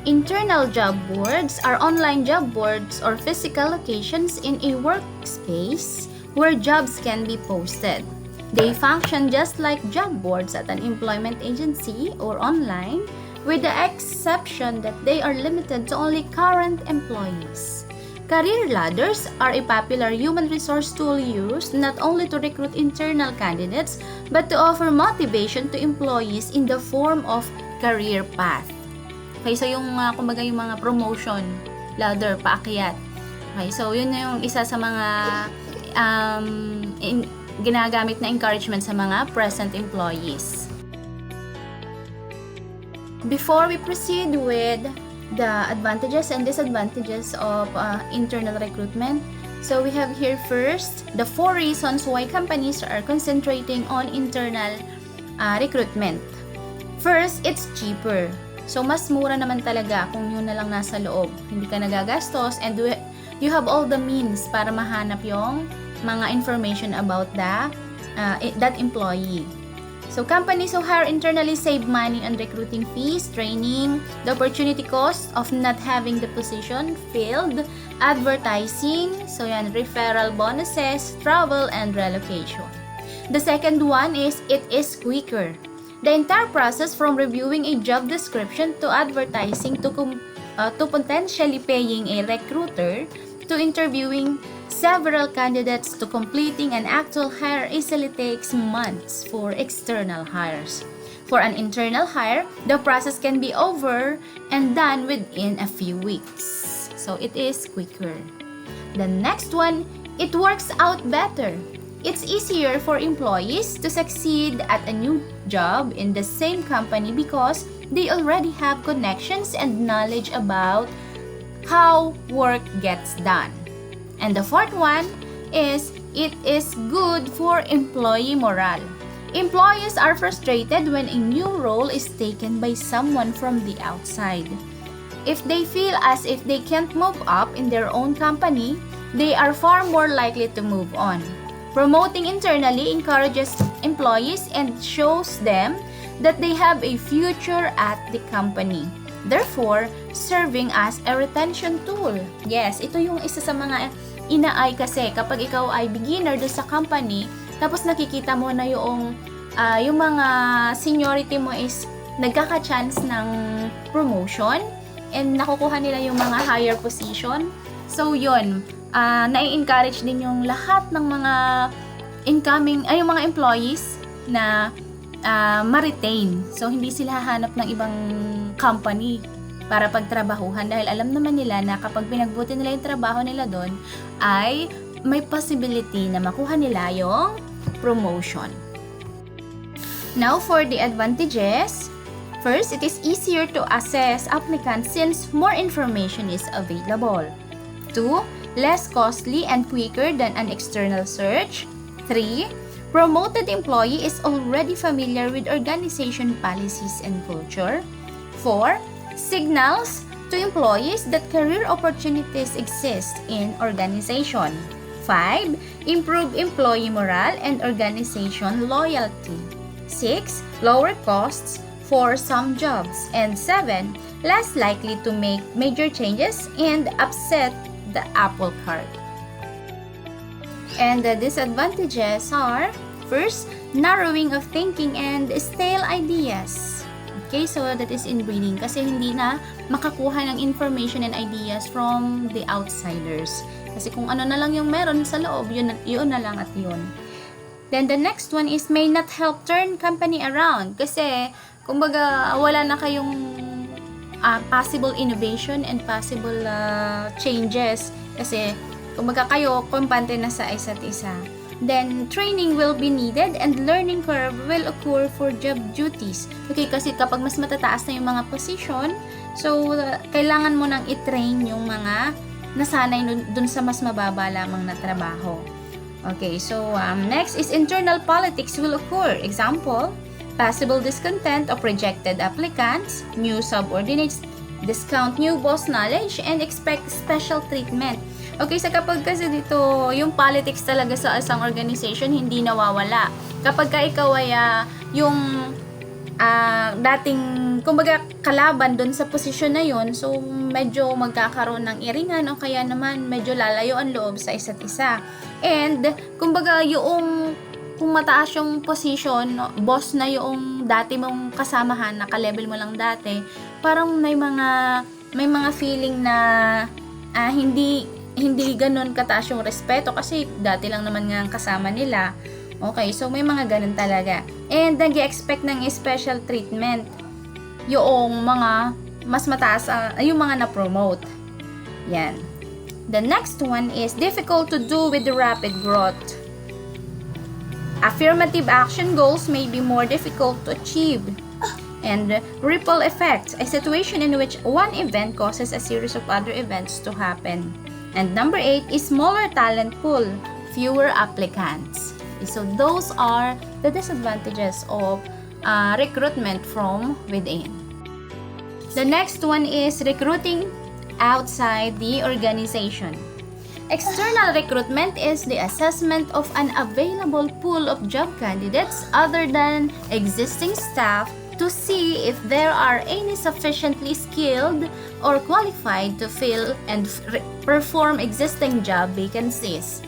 Internal job boards are online job boards or physical locations in a workspace where jobs can be posted. They function just like job boards at an employment agency or online, with the exception that they are limited to only current employees. Career ladders are a popular human resource tool used not only to recruit internal candidates but to offer motivation to employees in the form of career path. Okay, so yung kumbaga yung mga promotion ladder, paakyat. Okay, so yun na yung isa sa mga ginagamit na encouragement sa mga present employees. Before we proceed with the advantages and disadvantages of internal recruitment, So we have here first, the 4 reasons why companies are concentrating on internal recruitment. First, it's cheaper. So mas mura naman talaga kung yun na lang nasa loob. Hindi ka nagagastos and you have all the means para mahanap yung mga information about that employee. So companies who hire internally save money on recruiting fees, training, the opportunity cost of not having the position filled, advertising, so yan, referral bonuses, travel, and relocation. The second one is it is quicker. The entire process from reviewing a job description to advertising to potentially paying a recruiter to interviewing several candidates to completing an actual hire easily takes months for external hires. For an internal hire, the process can be over and done within a few weeks. So it is quicker. The next one, it works out better. It's easier for employees to succeed at a new job in the same company because they already have connections and knowledge about how work gets done. And the fourth one is it is good for employee morale. Employees are frustrated when a new role is taken by someone from the outside. If they feel as if they can't move up in their own company, they are far more likely to move on. Promoting internally encourages employees and shows them that they have a future at the company. Therefore, serving as a retention tool. Yes, ito yung isa sa mga inaay kasi kapag ikaw ay beginner doon sa company, tapos nakikita mo na yung mga seniority mo is nagkaka-chance ng promotion and nakukuha nila yung mga higher position. So, yun. Nai-encourage din yung lahat ng mga yung mga employees na ma-retain. So, hindi sila hahanap ng ibang company para pagtrabahuhan dahil alam naman nila na kapag pinagbuti nila yung trabaho nila doon ay may possibility na makuha nila yung promotion. Now, for the advantages, first, it is easier to assess applicants since more information is available. 2. Less costly and quicker than an external search. 3. Promoted employee is already familiar with organization policies and culture. 4. Signals to employees that career opportunities exist in organization. 5. Improve employee morale and organization loyalty. 6. Lower costs for some jobs. And 7. Less likely to make major changes and upset the apple cart. And the disadvantages are, first, narrowing of thinking and stale ideas. Okay, so that is inbreeding kasi hindi na makakuha ng information and ideas from the outsiders. Kasi kung ano na lang yung meron sa loob, yun na lang at yun. Then the next one is may not help turn company around kasi kumbaga wala na kayong possible innovation and possible changes kasi kumbaga kayo kumpante na sa isa't isa. Then training will be needed and learning curve will occur for job duties. Okay, kasi kapag mas matataas na yung mga position, so kailangan mo nang i-train yung mga nasanay dun sa mas mababa lamang na trabaho. Okay, so next is internal politics will occur. Example, possible discontent of rejected applicants, new subordinates, discount new boss knowledge, and expect special treatment. Okay, so kapag kasi dito, yung politics talaga sa isang organization, hindi nawawala. Kapag ka ikaw ay yung dating, kumbaga, kalaban dun sa posisyon na yun, so medyo magkakaroon ng iringan o kaya naman medyo lalayo ang loob sa isa't isa. And, kumbaga, kung mataas yung position, boss na yung dati mong kasamahan, naka-level mo lang dati, parang may mga feeling na hindi ganun kataas yung respeto kasi dati lang naman nga kasama nila. Okay, so may mga ganun talaga. And nag-expect ng special treatment yung mga mas mataas, yung mga na-promote. Yan. The next one is difficult to do with the rapid growth. Affirmative action goals may be more difficult to achieve. And ripple effect, a situation in which one event causes a series of other events to happen. And number 8 is smaller talent pool, fewer applicants. So those are the disadvantages of recruitment from within. The next one is recruiting outside the organization. External recruitment is the assessment of an available pool of job candidates other than existing staff to see if there are any sufficiently skilled or qualified to fill and perform existing job vacancies.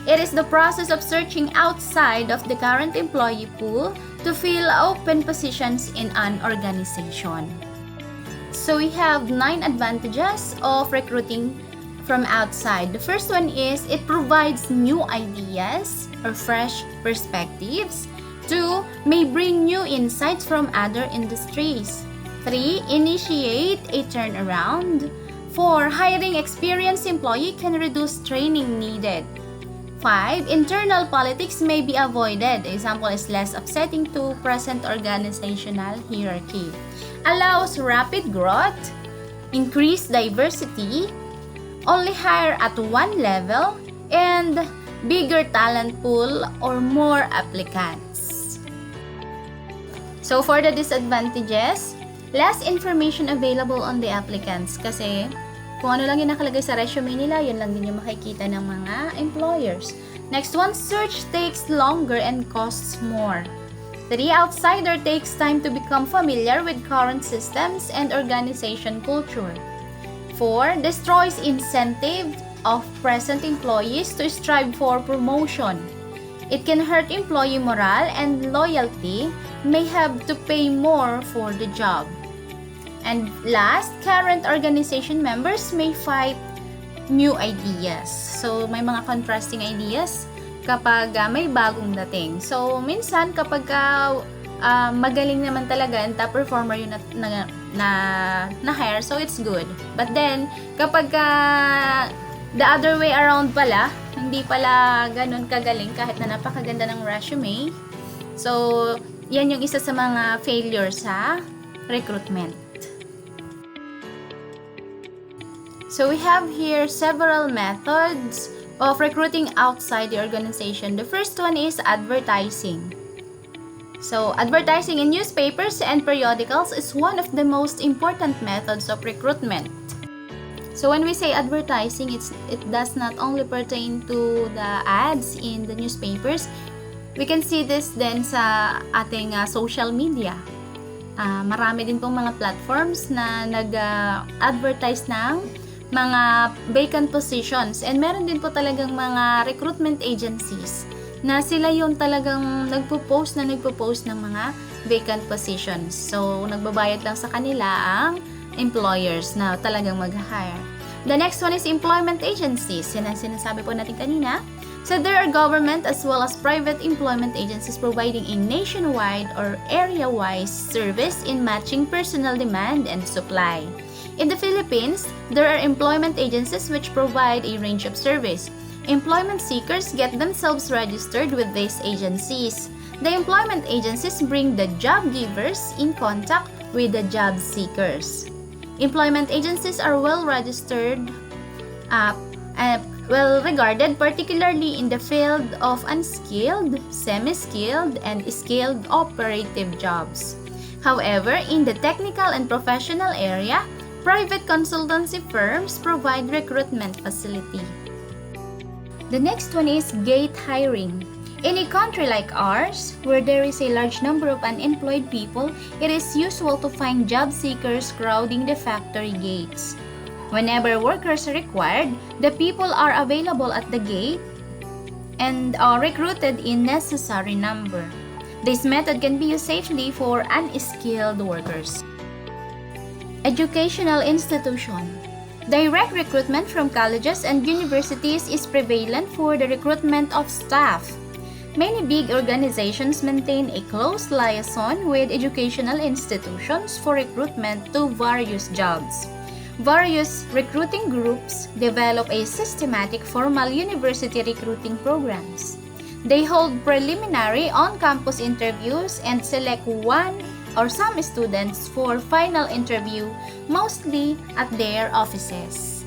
It is the process of searching outside of the current employee pool to fill open positions in an organization. So we have 9 advantages of recruiting from outside. The first one is it provides new ideas or fresh perspectives. 2, may bring new insights from other industries. 3, initiate a turnaround. 4, hiring experienced employee can reduce training needed. 5, internal politics may be avoided. Example is less upsetting to present organizational hierarchy. Allows rapid growth, increased diversity, only hire at one level, and bigger talent pool or more applicants. So for the disadvantages, less information available on the applicants kasi kung ano lang yung nakalagay sa resume nila, yun lang din yung makikita ng mga employers. Next one, search takes longer and costs more. 3, outsider takes time to become familiar with current systems and organization culture. 4, destroys incentive of present employees to strive for promotion. It can hurt employee morale and loyalty, may have to pay more for the job. And last, current organization members may fight new ideas. So, may mga contrasting ideas kapag may bagong dating. So, minsan kapag magaling naman talaga and top performer yung na hire, so it's good. But then, kapag the other way around pala, hindi pala ganun kagaling kahit na napakaganda ng resume. So, yan yung isa sa mga failure sa recruitment. So, we have here several methods of recruiting outside the organization. The first one is advertising. So, advertising in newspapers and periodicals is one of the most important methods of recruitment. So, when we say advertising, it does not only pertain to the ads in the newspapers. We can see this then sa ating social media. Marami din pong mga platforms na nag-advertise ng mga vacant positions. And meron din po talagang mga recruitment agencies na sila yung talagang nagpo-post ng mga vacant positions. So, nagbabayad lang sa kanila ang employers na talagang mag-hire. The next one is employment agencies. Yan ang sinasabi po natin kanina. So, there are government as well as private employment agencies providing a nationwide or area-wise service in matching personal demand and supply. In the Philippines, there are employment agencies which provide a range of service. Employment seekers get themselves registered with these agencies. The employment agencies bring the job givers in contact with the job seekers. Employment agencies are well registered, well regarded, particularly in the field of unskilled, semi-skilled, and skilled operative jobs. However, in the technical and professional area, private consultancy firms provide recruitment facility. The next one is gate hiring. In a country like ours, where there is a large number of unemployed people, it is usual to find job seekers crowding the factory gates. Whenever workers are required, the people are available at the gate and are recruited in necessary number. This method can be used safely for unskilled workers. Educational institution. Direct recruitment from colleges and universities is prevalent for the recruitment of staff. Many big organizations maintain a close liaison with educational institutions for recruitment to various jobs. Various recruiting groups develop a systematic formal university recruiting programs. They hold preliminary on-campus interviews and select one or some students for final interview, mostly at their offices.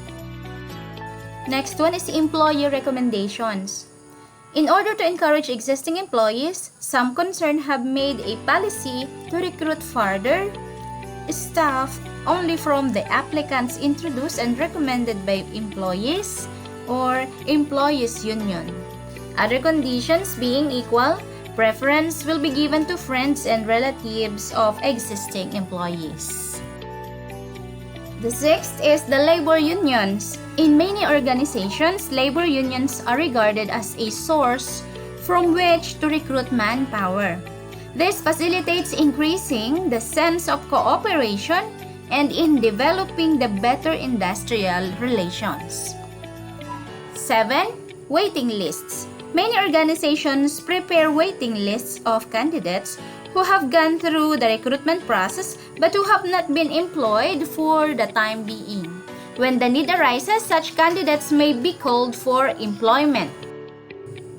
Next one is employee recommendations. In order to encourage existing employees, some concerned have made a policy to recruit further staff only from the applicants introduced and recommended by employees or employees union. Other conditions being equal, preference will be given to friends and relatives of existing employees. The sixth is the labor unions. In many organizations, labor unions are regarded as a source from which to recruit manpower. This facilitates increasing the sense of cooperation and in developing the better industrial relations. 7. Waiting lists. Many organizations prepare waiting lists of candidates who have gone through the recruitment process but who have not been employed for the time being. When the need arises, such candidates may be called for employment.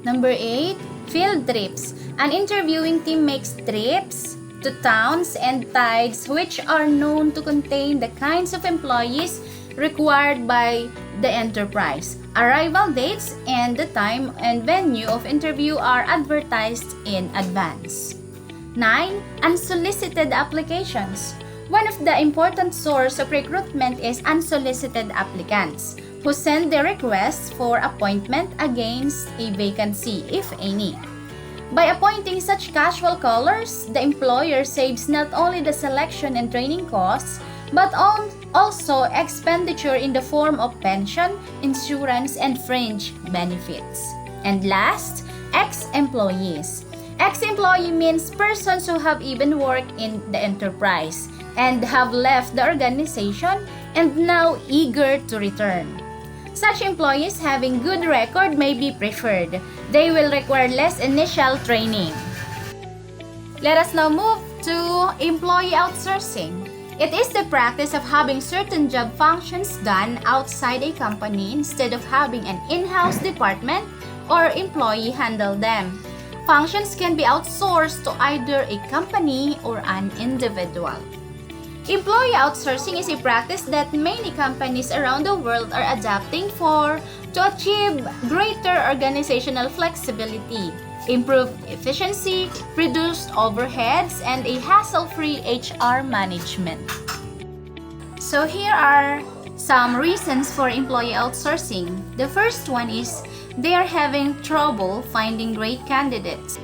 Number 8. Field trips. An interviewing team makes trips to towns and towns which are known to contain the kinds of employees required by the enterprise. Arrival dates and the time and venue of interview are advertised in advance. 9. Unsolicited applications. One of the important sources of recruitment is unsolicited applicants who send their requests for appointment against a vacancy, if any. By appointing such casual callers, the employer saves not only the selection and training costs, but also expenditure in the form of pension, insurance, and fringe benefits. And last, ex-employees. Ex-employee means persons who have even worked in the enterprise and have left the organization and now eager to return. Such employees having good record may be preferred. They will require less initial training. Let us now move to employee outsourcing. It is the practice of having certain job functions done outside a company instead of having an in-house department or employee handle them. Functions can be outsourced to either a company or an individual. Employee outsourcing is a practice that many companies around the world are adopting to achieve greater organizational flexibility, improved efficiency, reduced overheads, and a hassle-free HR management. So here are some reasons for employee outsourcing. The first one is they are having trouble finding great candidates.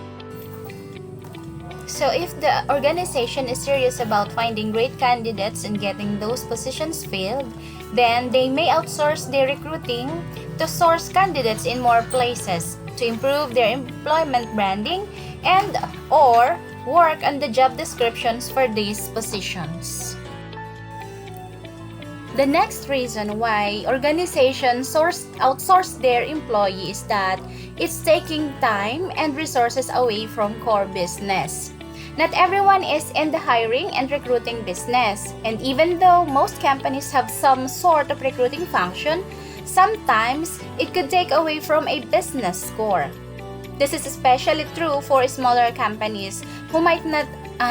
So if the organization is serious about finding great candidates and getting those positions filled, then they may outsource their recruiting to source candidates in more places to improve their employment branding and or work on the job descriptions for these positions. The next reason why organizations outsource their employees is that it's taking time and resources away from core business. Not everyone is in the hiring and recruiting business, and even though most companies have some sort of recruiting function, sometimes it could take away from a business score. This is especially true for smaller companies who might not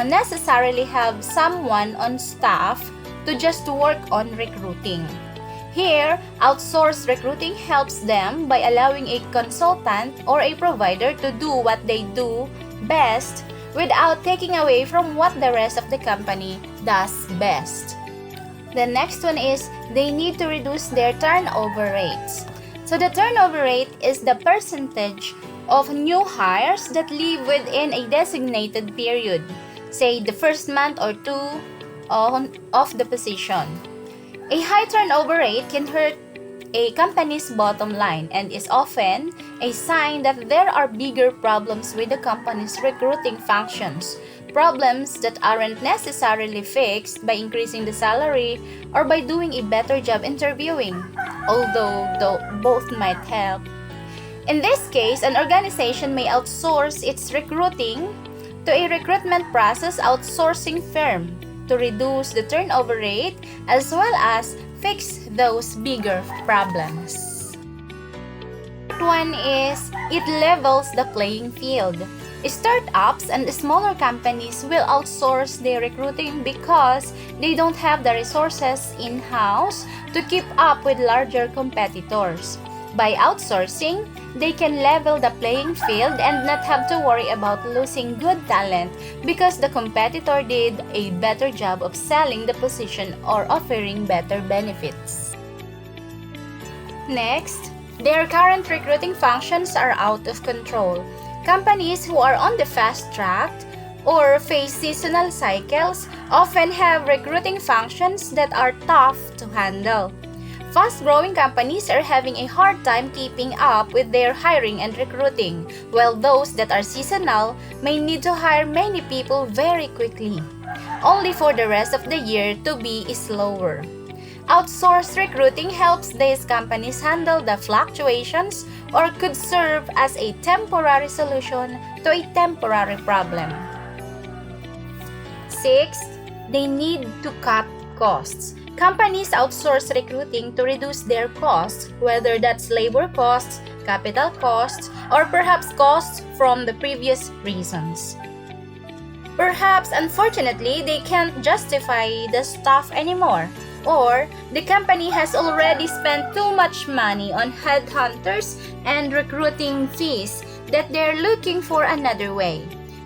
necessarily have someone on staff to just work on recruiting. Here, outsourced recruiting helps them by allowing a consultant or a provider to do what they do best without taking away from what the rest of the company does best. The next one is they need to reduce their turnover rates. So the turnover rate is the percentage of new hires that leave within a designated period, say the first month or two of the position. A high turnover rate can hurt a company's bottom line and is often a sign that there are bigger problems with the company's recruiting functions, problems that aren't necessarily fixed by increasing the salary or by doing a better job interviewing, although both might help. In this case, an organization may outsource its recruiting to a recruitment process outsourcing firm to reduce the turnover rate as well as fix those bigger problems. One is it levels the playing field. Startups and smaller companies will outsource their recruiting because they don't have the resources in-house to keep up with larger competitors. By outsourcing, they can level the playing field and not have to worry about losing good talent because the competitor did a better job of selling the position or offering better benefits. Next, their current recruiting functions are out of control. Companies who are on the fast track or face seasonal cycles often have recruiting functions that are tough to handle. Fast-growing companies are having a hard time keeping up with their hiring and recruiting, while those that are seasonal may need to hire many people very quickly, only for the rest of the year to be slower. Outsourced recruiting helps these companies handle the fluctuations or could serve as a temporary solution to a temporary problem. Sixth, they need to cut costs. Companies outsource recruiting to reduce their costs, whether that's labor costs, capital costs, or perhaps costs from the previous reasons. Perhaps, unfortunately, they can't justify the staff anymore, or the company has already spent too much money on headhunters and recruiting fees that they're looking for another way.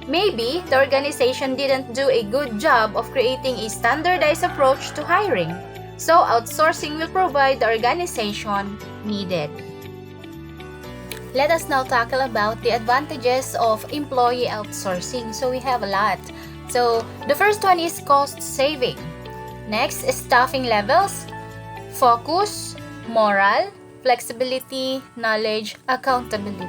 Maybe the organization didn't do a good job of creating a standardized approach to hiring, so outsourcing will provide the organization needed. Let us now tackle about the advantages of employee outsourcing. So we have a lot. So the first one is cost saving. Next is staffing levels, focus, morale, flexibility, knowledge, accountability.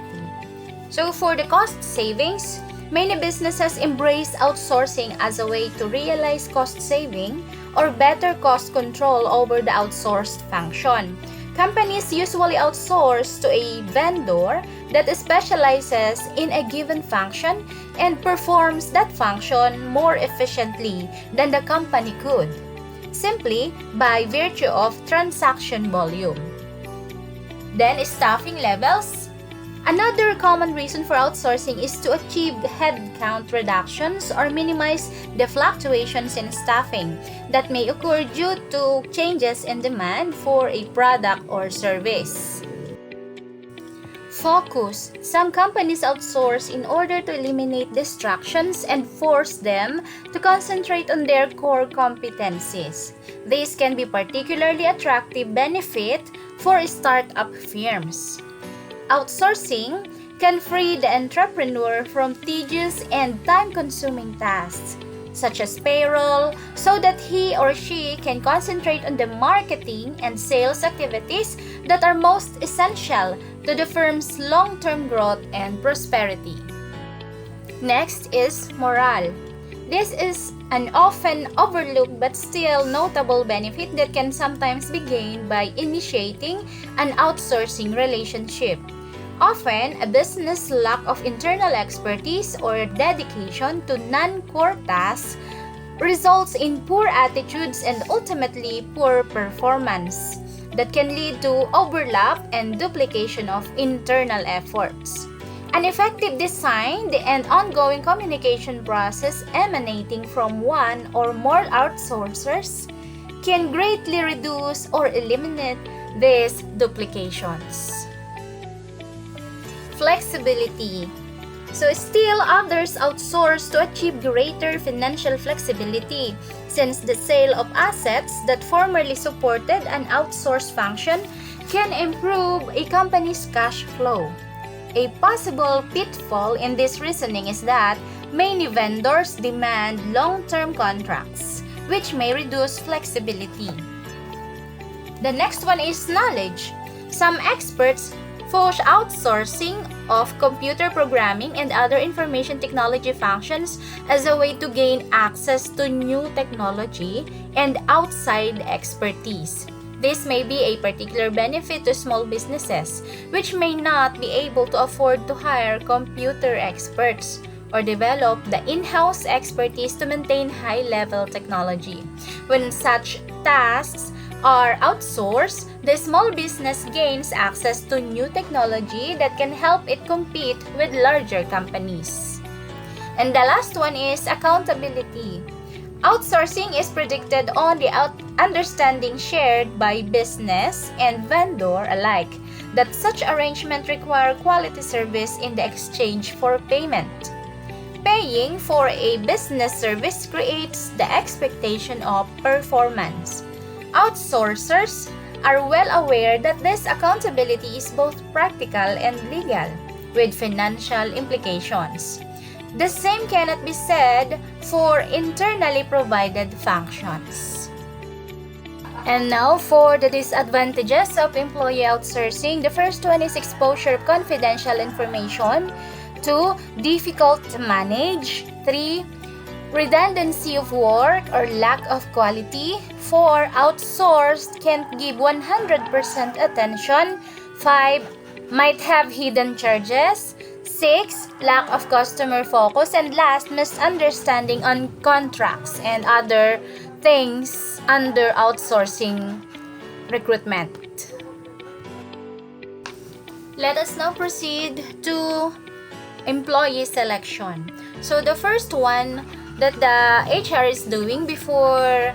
So for the cost savings, many businesses embrace outsourcing as a way to realize cost saving or better cost control over the outsourced function. Companies usually outsource to a vendor that specializes in a given function and performs that function more efficiently than the company could, simply by virtue of transaction volume. Then, staffing levels. Another common reason for outsourcing is to achieve headcount reductions or minimize the fluctuations in staffing that may occur due to changes in demand for a product or service. Focus. Some companies outsource in order to eliminate distractions and force them to concentrate on their core competencies. This can be particularly attractive benefit for startup firms. Outsourcing can free the entrepreneur from tedious and time-consuming tasks, such as payroll, so that he or she can concentrate on the marketing and sales activities that are most essential to the firm's long-term growth and prosperity. Next is morale. This is an often overlooked but still notable benefit that can sometimes be gained by initiating an outsourcing relationship. Often, a business' lack of internal expertise or dedication to non-core tasks results in poor attitudes and ultimately poor performance that can lead to overlap and duplication of internal efforts. An effective design and ongoing communication process emanating from one or more outsourcers can greatly reduce or eliminate these duplications. Flexibility. So still others outsource to achieve greater financial flexibility since the sale of assets that formerly supported an outsourced function can improve a company's cash flow. A possible pitfall in this reasoning is that many vendors demand long-term contracts, which may reduce flexibility. The next one is knowledge. Some experts push outsourcing of computer programming and other information technology functions as a way to gain access to new technology and outside expertise. This may be a particular benefit to small businesses, which may not be able to afford to hire computer experts or develop the in-house expertise to maintain high-level technology. When such tasks are outsourced, the small business gains access to new technology that can help it compete with larger companies. And the last one is accountability. Outsourcing is predicted on the understanding shared by business and vendor alike that such arrangement require quality service in the exchange for payment. Paying for a business service creates the expectation of performance. Outsourcers are well aware that this accountability is both practical and legal, with financial implications. The same cannot be said for internally provided functions. And now for the disadvantages of employee outsourcing. The first one is exposure of confidential information. 2. Difficult to manage. 3. Redundancy of work or lack of quality. 4. Outsourced can't give 100% attention. 5. Might have hidden charges. 6. Lack of customer focus. And last, misunderstanding on contracts and other things under outsourcing recruitment. Let us now proceed to employee selection. So the first one that the HR is doing before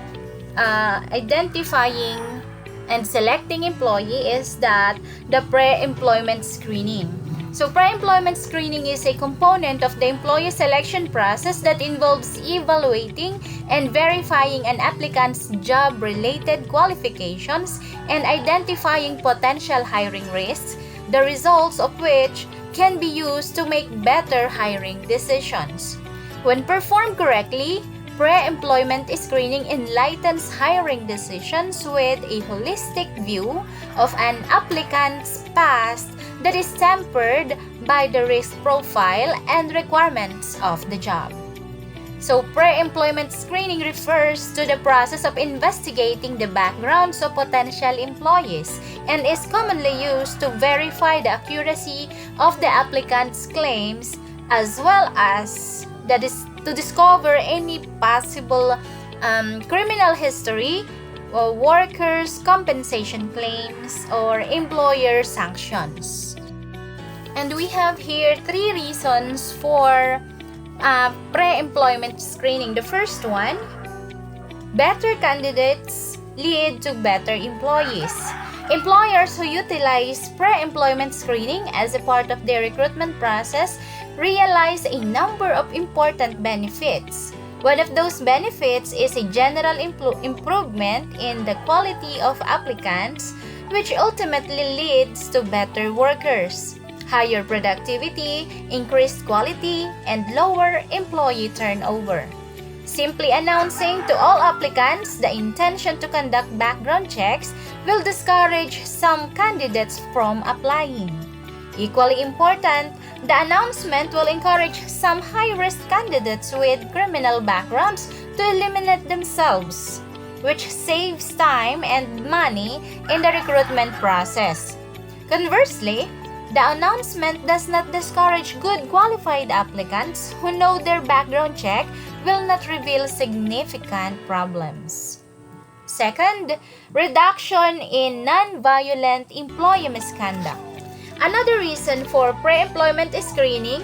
identifying and selecting employee is that the pre-employment screening. So pre-employment screening is a component of the employee selection process that involves evaluating and verifying an applicant's job-related qualifications and identifying potential hiring risks, the results of which can be used to make better hiring decisions. When performed correctly, pre-employment screening enlightens hiring decisions with a holistic view of an applicant's past that is tempered by the risk profile and requirements of the job. So, pre-employment screening refers to the process of investigating the backgrounds of potential employees and is commonly used to verify the accuracy of the applicant's claims as well as to discover any possible criminal history, or workers' compensation claims, or employer sanctions. And we have here 3 reasons for pre-employment screening. The first one, better candidates lead to better employees. Employers who utilize pre-employment screening as a part of their recruitment process realize a number of important benefits. One of those benefits is a general improvement in the quality of applicants, which ultimately leads to better workers, higher productivity, increased quality, and lower employee turnover. Simply announcing to all applicants the intention to conduct background checks will discourage some candidates from applying. Equally important, the announcement will encourage some high-risk candidates with criminal backgrounds to eliminate themselves, which saves time and money in the recruitment process. Conversely, the announcement does not discourage good qualified applicants who know their background check will not reveal significant problems. Second, reduction in non-violent employee misconduct. Another reason for pre-employment screening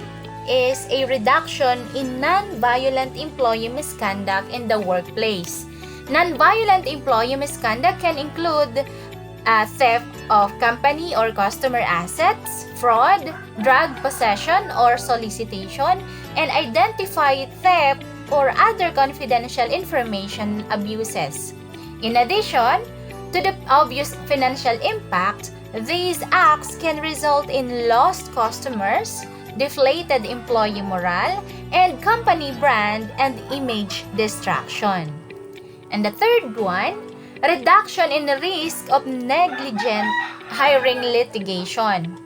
is a reduction in non-violent employee misconduct in the workplace. Non-violent employee misconduct can include theft of company or customer assets, fraud, drug possession or solicitation, and identify theft or other confidential information abuses. In addition to the obvious financial impact, these acts can result in lost customers, deflated employee morale, and company brand and image destruction. And the third one, reduction in the risk of negligent hiring litigation.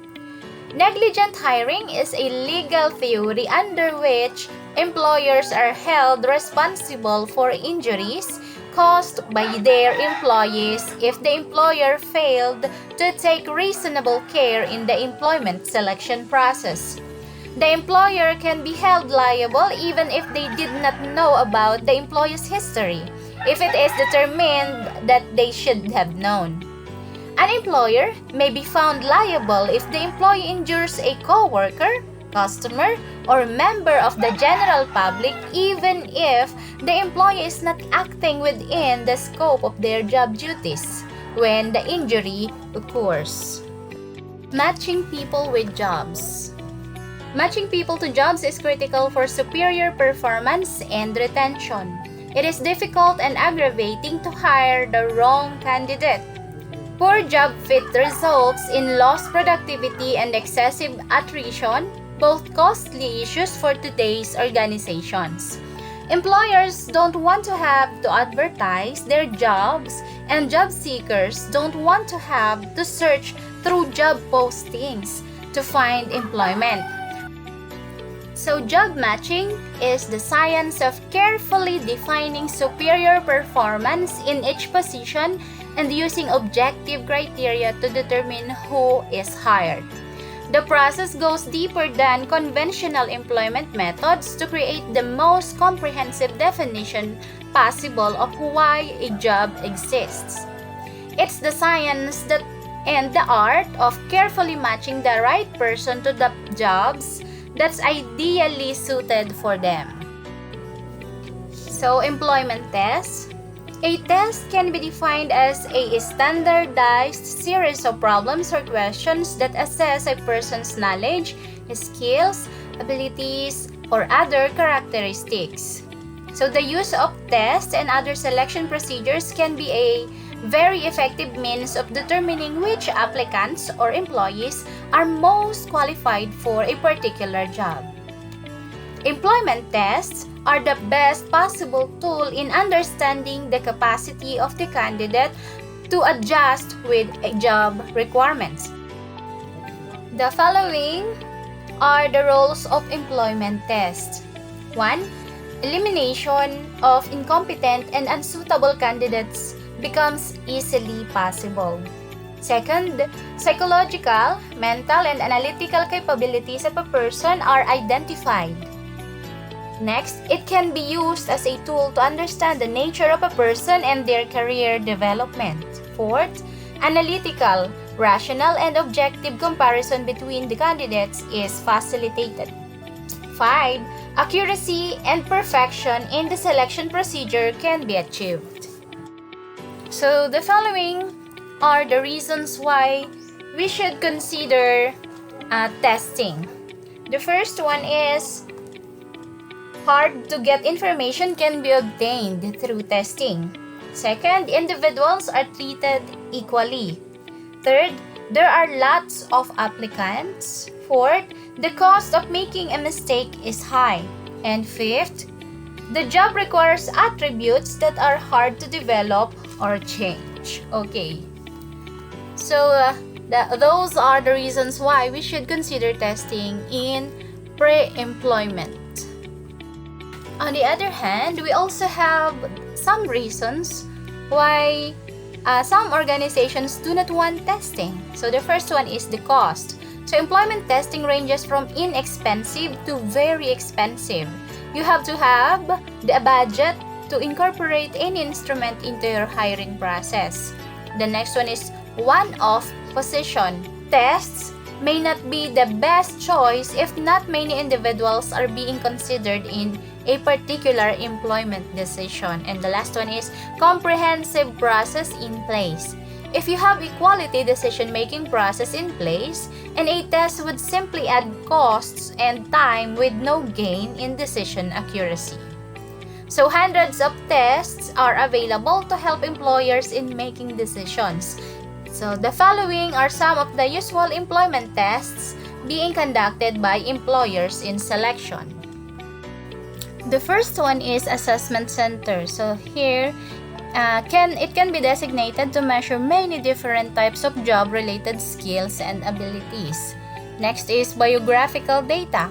Negligent hiring is a legal theory under which employers are held responsible for injuries caused by their employees if the employer failed to take reasonable care in the employment selection process. The employer can be held liable even if they did not know about the employee's history, if it is determined that they should have known. An employer may be found liable if the employee injures a co-worker, customer, or member of the general public even if the employee is not acting within the scope of their job duties when the injury occurs. Matching people with jobs. Matching people to jobs is critical for superior performance and retention. It is difficult and aggravating to hire the wrong candidate. Poor job fit results in lost productivity and excessive attrition, both costly issues for today's organizations. Employers don't want to have to advertise their jobs, and job seekers don't want to have to search through job postings to find employment. So job matching is the science of carefully defining superior performance in each position and using objective criteria to determine who is hired. The process goes deeper than conventional employment methods to create the most comprehensive definition possible of why a job exists. It's the science and the art of carefully matching the right person to the jobs that's ideally suited for them. So, employment test. A test can be defined as a standardized series of problems or questions that assess a person's knowledge, skills, abilities, or other characteristics. So, the use of tests and other selection procedures can be a very effective means of determining which applicants or employees are most qualified for a particular job. Employment tests are the best possible tool in understanding the capacity of the candidate to adjust with job requirements. The following are the roles of employment tests. 1. Elimination of incompetent and unsuitable candidates becomes easily possible. Second, psychological, mental, and analytical capabilities of a person are identified. Next, it can be used as a tool to understand the nature of a person and their career development. Fourth, analytical, rational, and objective comparison between the candidates is facilitated. 5. Accuracy and perfection in the selection procedure can be achieved. So, the following are the reasons why we should consider testing. The first one is hard to get information can be obtained through testing. Second, individuals are treated equally. Third, there are lots of applicants. Fourth, the cost of making a mistake is high. And fifth, the job requires attributes that are hard to develop or change. Okay. So, those are the reasons why we should consider testing in pre-employment. On the other hand, we also have some reasons why some organizations do not want testing. So, the first one is the cost. So, employment testing ranges from inexpensive to very expensive. You have to have the budget to incorporate any instrument into your hiring process. The next one is one-off position. Tests may not be the best choice if not many individuals are being considered in a particular employment decision. And the last one is comprehensive process in place. If you have a quality decision-making process in place, and a test would simply add costs and time with no gain in decision accuracy. So hundreds of tests are available to help employers in making decisions. So the following are some of the usual employment tests being conducted by employers in selection. The first one is assessment center. So here, it can be designated to measure many different types of job-related skills and abilities. Next is biographical data.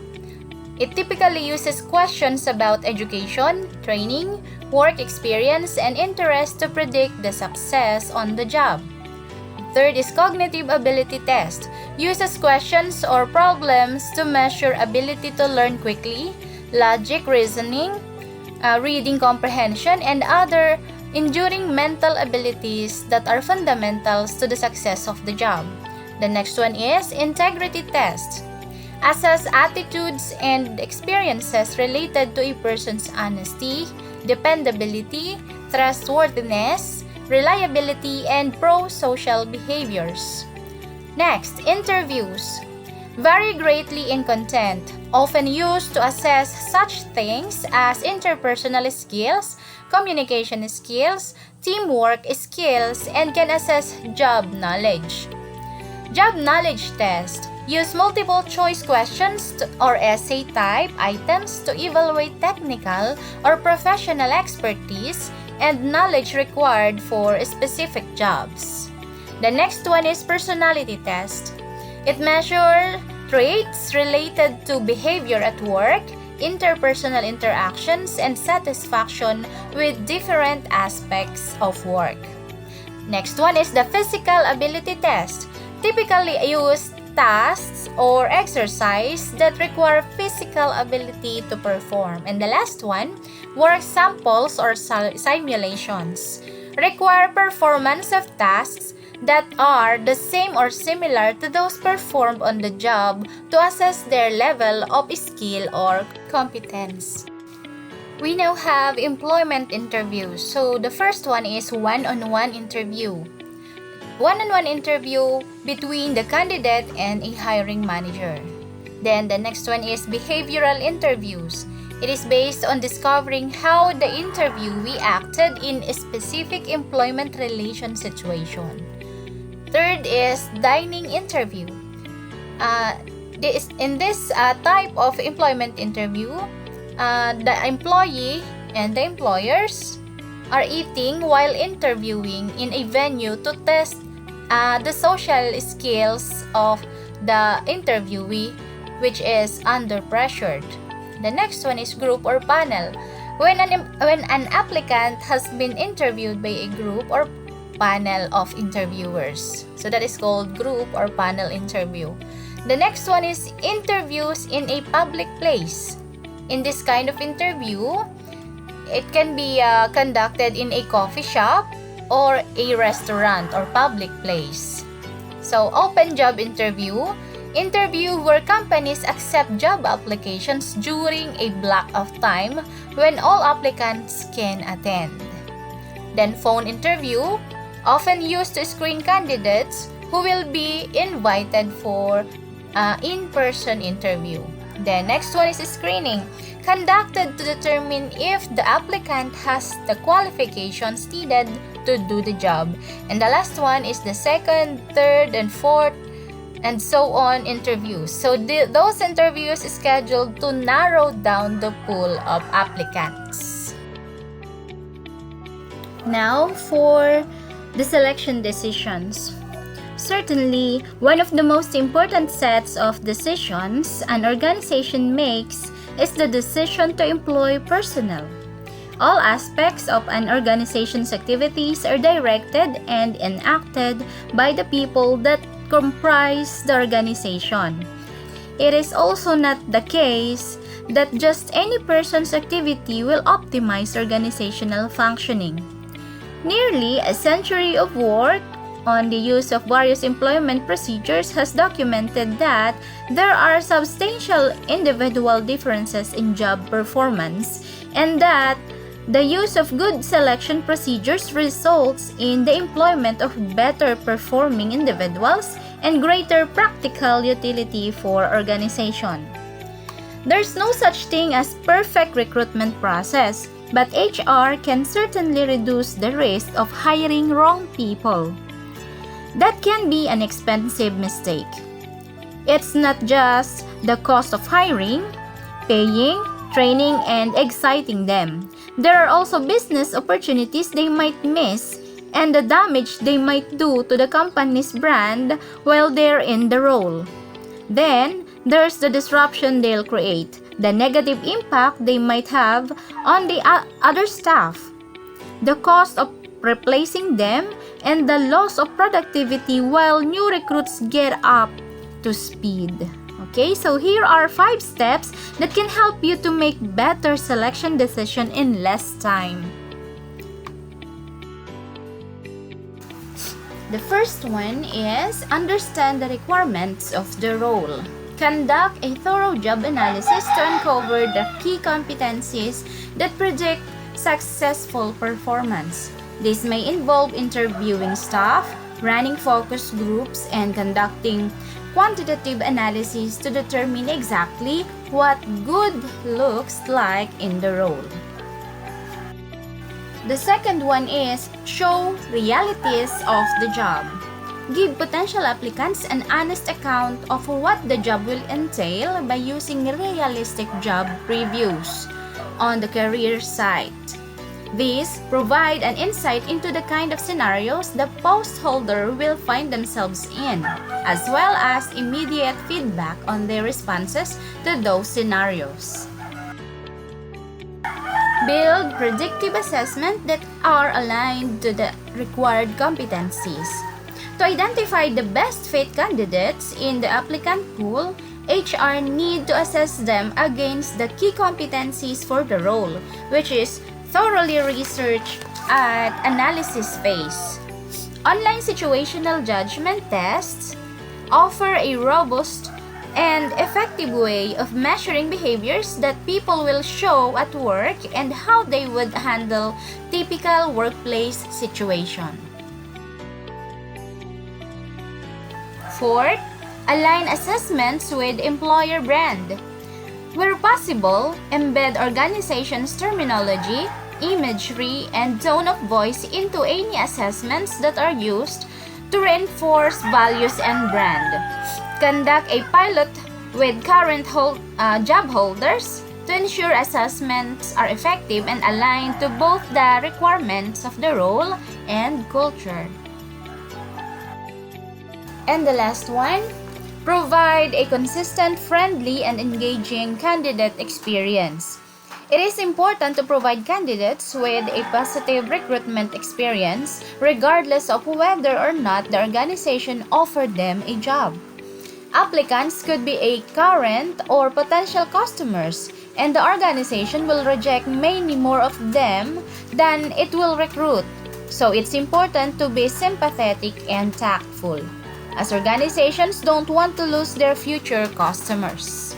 It typically uses questions about education, training, work experience, and interest to predict the success on the job. Third is cognitive ability test. Uses questions or problems to measure ability to learn quickly, logic reasoning, reading comprehension, and other enduring mental abilities that are fundamentals to the success of the job. The next one is integrity test. Assess attitudes and experiences related to a person's honesty, dependability, trustworthiness, reliability, and pro-social behaviors. Next, interviews. Vary greatly in content, often used to assess such things as interpersonal skills, communication skills, teamwork skills, and can assess job knowledge. Job knowledge test. Use multiple choice questions or essay type items to evaluate technical or professional expertise and knowledge required for specific jobs. The next one is personality test. It measures traits related to behavior at work, interpersonal interactions, and satisfaction with different aspects of work. Next one is the physical ability test. Typically used tasks or exercise that require physical ability to perform. And the last one, work samples or simulations. Require performance of tasks that are the same or similar to those performed on the job to assess their level of skill or competence. We now have employment interviews. So the first one is one-on-one interview. One-on-one interview between the candidate and a hiring manager. Then the next one is behavioral interviews. It is based on discovering how the interviewee acted in a specific employment relation situation. Third is dining interview. In this type of employment interview, the employee and the employers are eating while interviewing in a venue to test the social skills of the interviewee, which is under pressured. The next one is group or panel. When an applicant has been interviewed by a group or panel of interviewers. So that is called group or panel interview. The next one is interviews in a public place. In this kind of interview, it can be conducted in a coffee shop or a restaurant or public place. So, open job interview. Interview where companies accept job applications during a block of time when all applicants can attend. Then, phone interview, often used to screen candidates who will be invited for in-person interview. The next one is screening, conducted to determine if the applicant has the qualifications needed to do the job. And the last one is the second, third, and fourth, and so on interviews. So those interviews is scheduled to narrow down the pool of applicants. Now for the selection decisions. Certainly, one of the most important sets of decisions an organization makes is the decision to employ personnel. All aspects of an organization's activities are directed and enacted by the people that comprise the organization. It is also not the case that just any person's activity will optimize organizational functioning. Nearly a century of work on the use of various employment procedures has documented that there are substantial individual differences in job performance and that the use of good selection procedures results in the employment of better performing individuals and greater practical utility for organization. There's no such thing as perfect recruitment process, but HR can certainly reduce the risk of hiring wrong people. That can be an expensive mistake. It's not just the cost of hiring, paying, training, and exciting them. There are also business opportunities they might miss and the damage they might do to the company's brand while they're in the role. Then, there's the disruption they'll create, the negative impact they might have on the other staff, the cost of replacing them, and the loss of productivity while new recruits get up to speed. Okay, so here are 5 steps that can help you to make better selection decision in less time. The first one is understand the requirements of the role. Conduct a thorough job analysis to uncover the key competencies that predict successful performance. This may involve interviewing staff, running focus groups, and conducting quantitative analysis to determine exactly what good looks like in the role. The second one is show realities of the job. Give potential applicants an honest account of what the job will entail by using realistic job previews on the career site. These provide an insight into the kind of scenarios the post holder will find themselves in, as well as immediate feedback on their responses to those scenarios. Build predictive assessments that are aligned to the required competencies. To identify the best fit candidates in the applicant pool, HR need to assess them against the key competencies for the role, which is thoroughly research at analysis phase. Online situational judgment tests offer a robust and effective way of measuring behaviors that people will show at work and how they would handle typical workplace situation. Fourth, align assessments with employer brand. Where possible, embed organization's terminology, imagery, and tone of voice into any assessments that are used to reinforce values and brand. Conduct a pilot with current job holders to ensure assessments are effective and aligned to both the requirements of the role and culture. And the last one, provide a consistent, friendly, and engaging candidate experience. It is important to provide candidates with a positive recruitment experience regardless of whether or not the organization offered them a job. Applicants could be a current or potential customers, and the organization will reject many more of them than it will recruit. So it's important to be sympathetic and tactful, as organizations don't want to lose their future customers.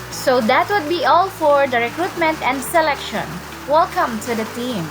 So that would be all for the recruitment and selection. Welcome to the team.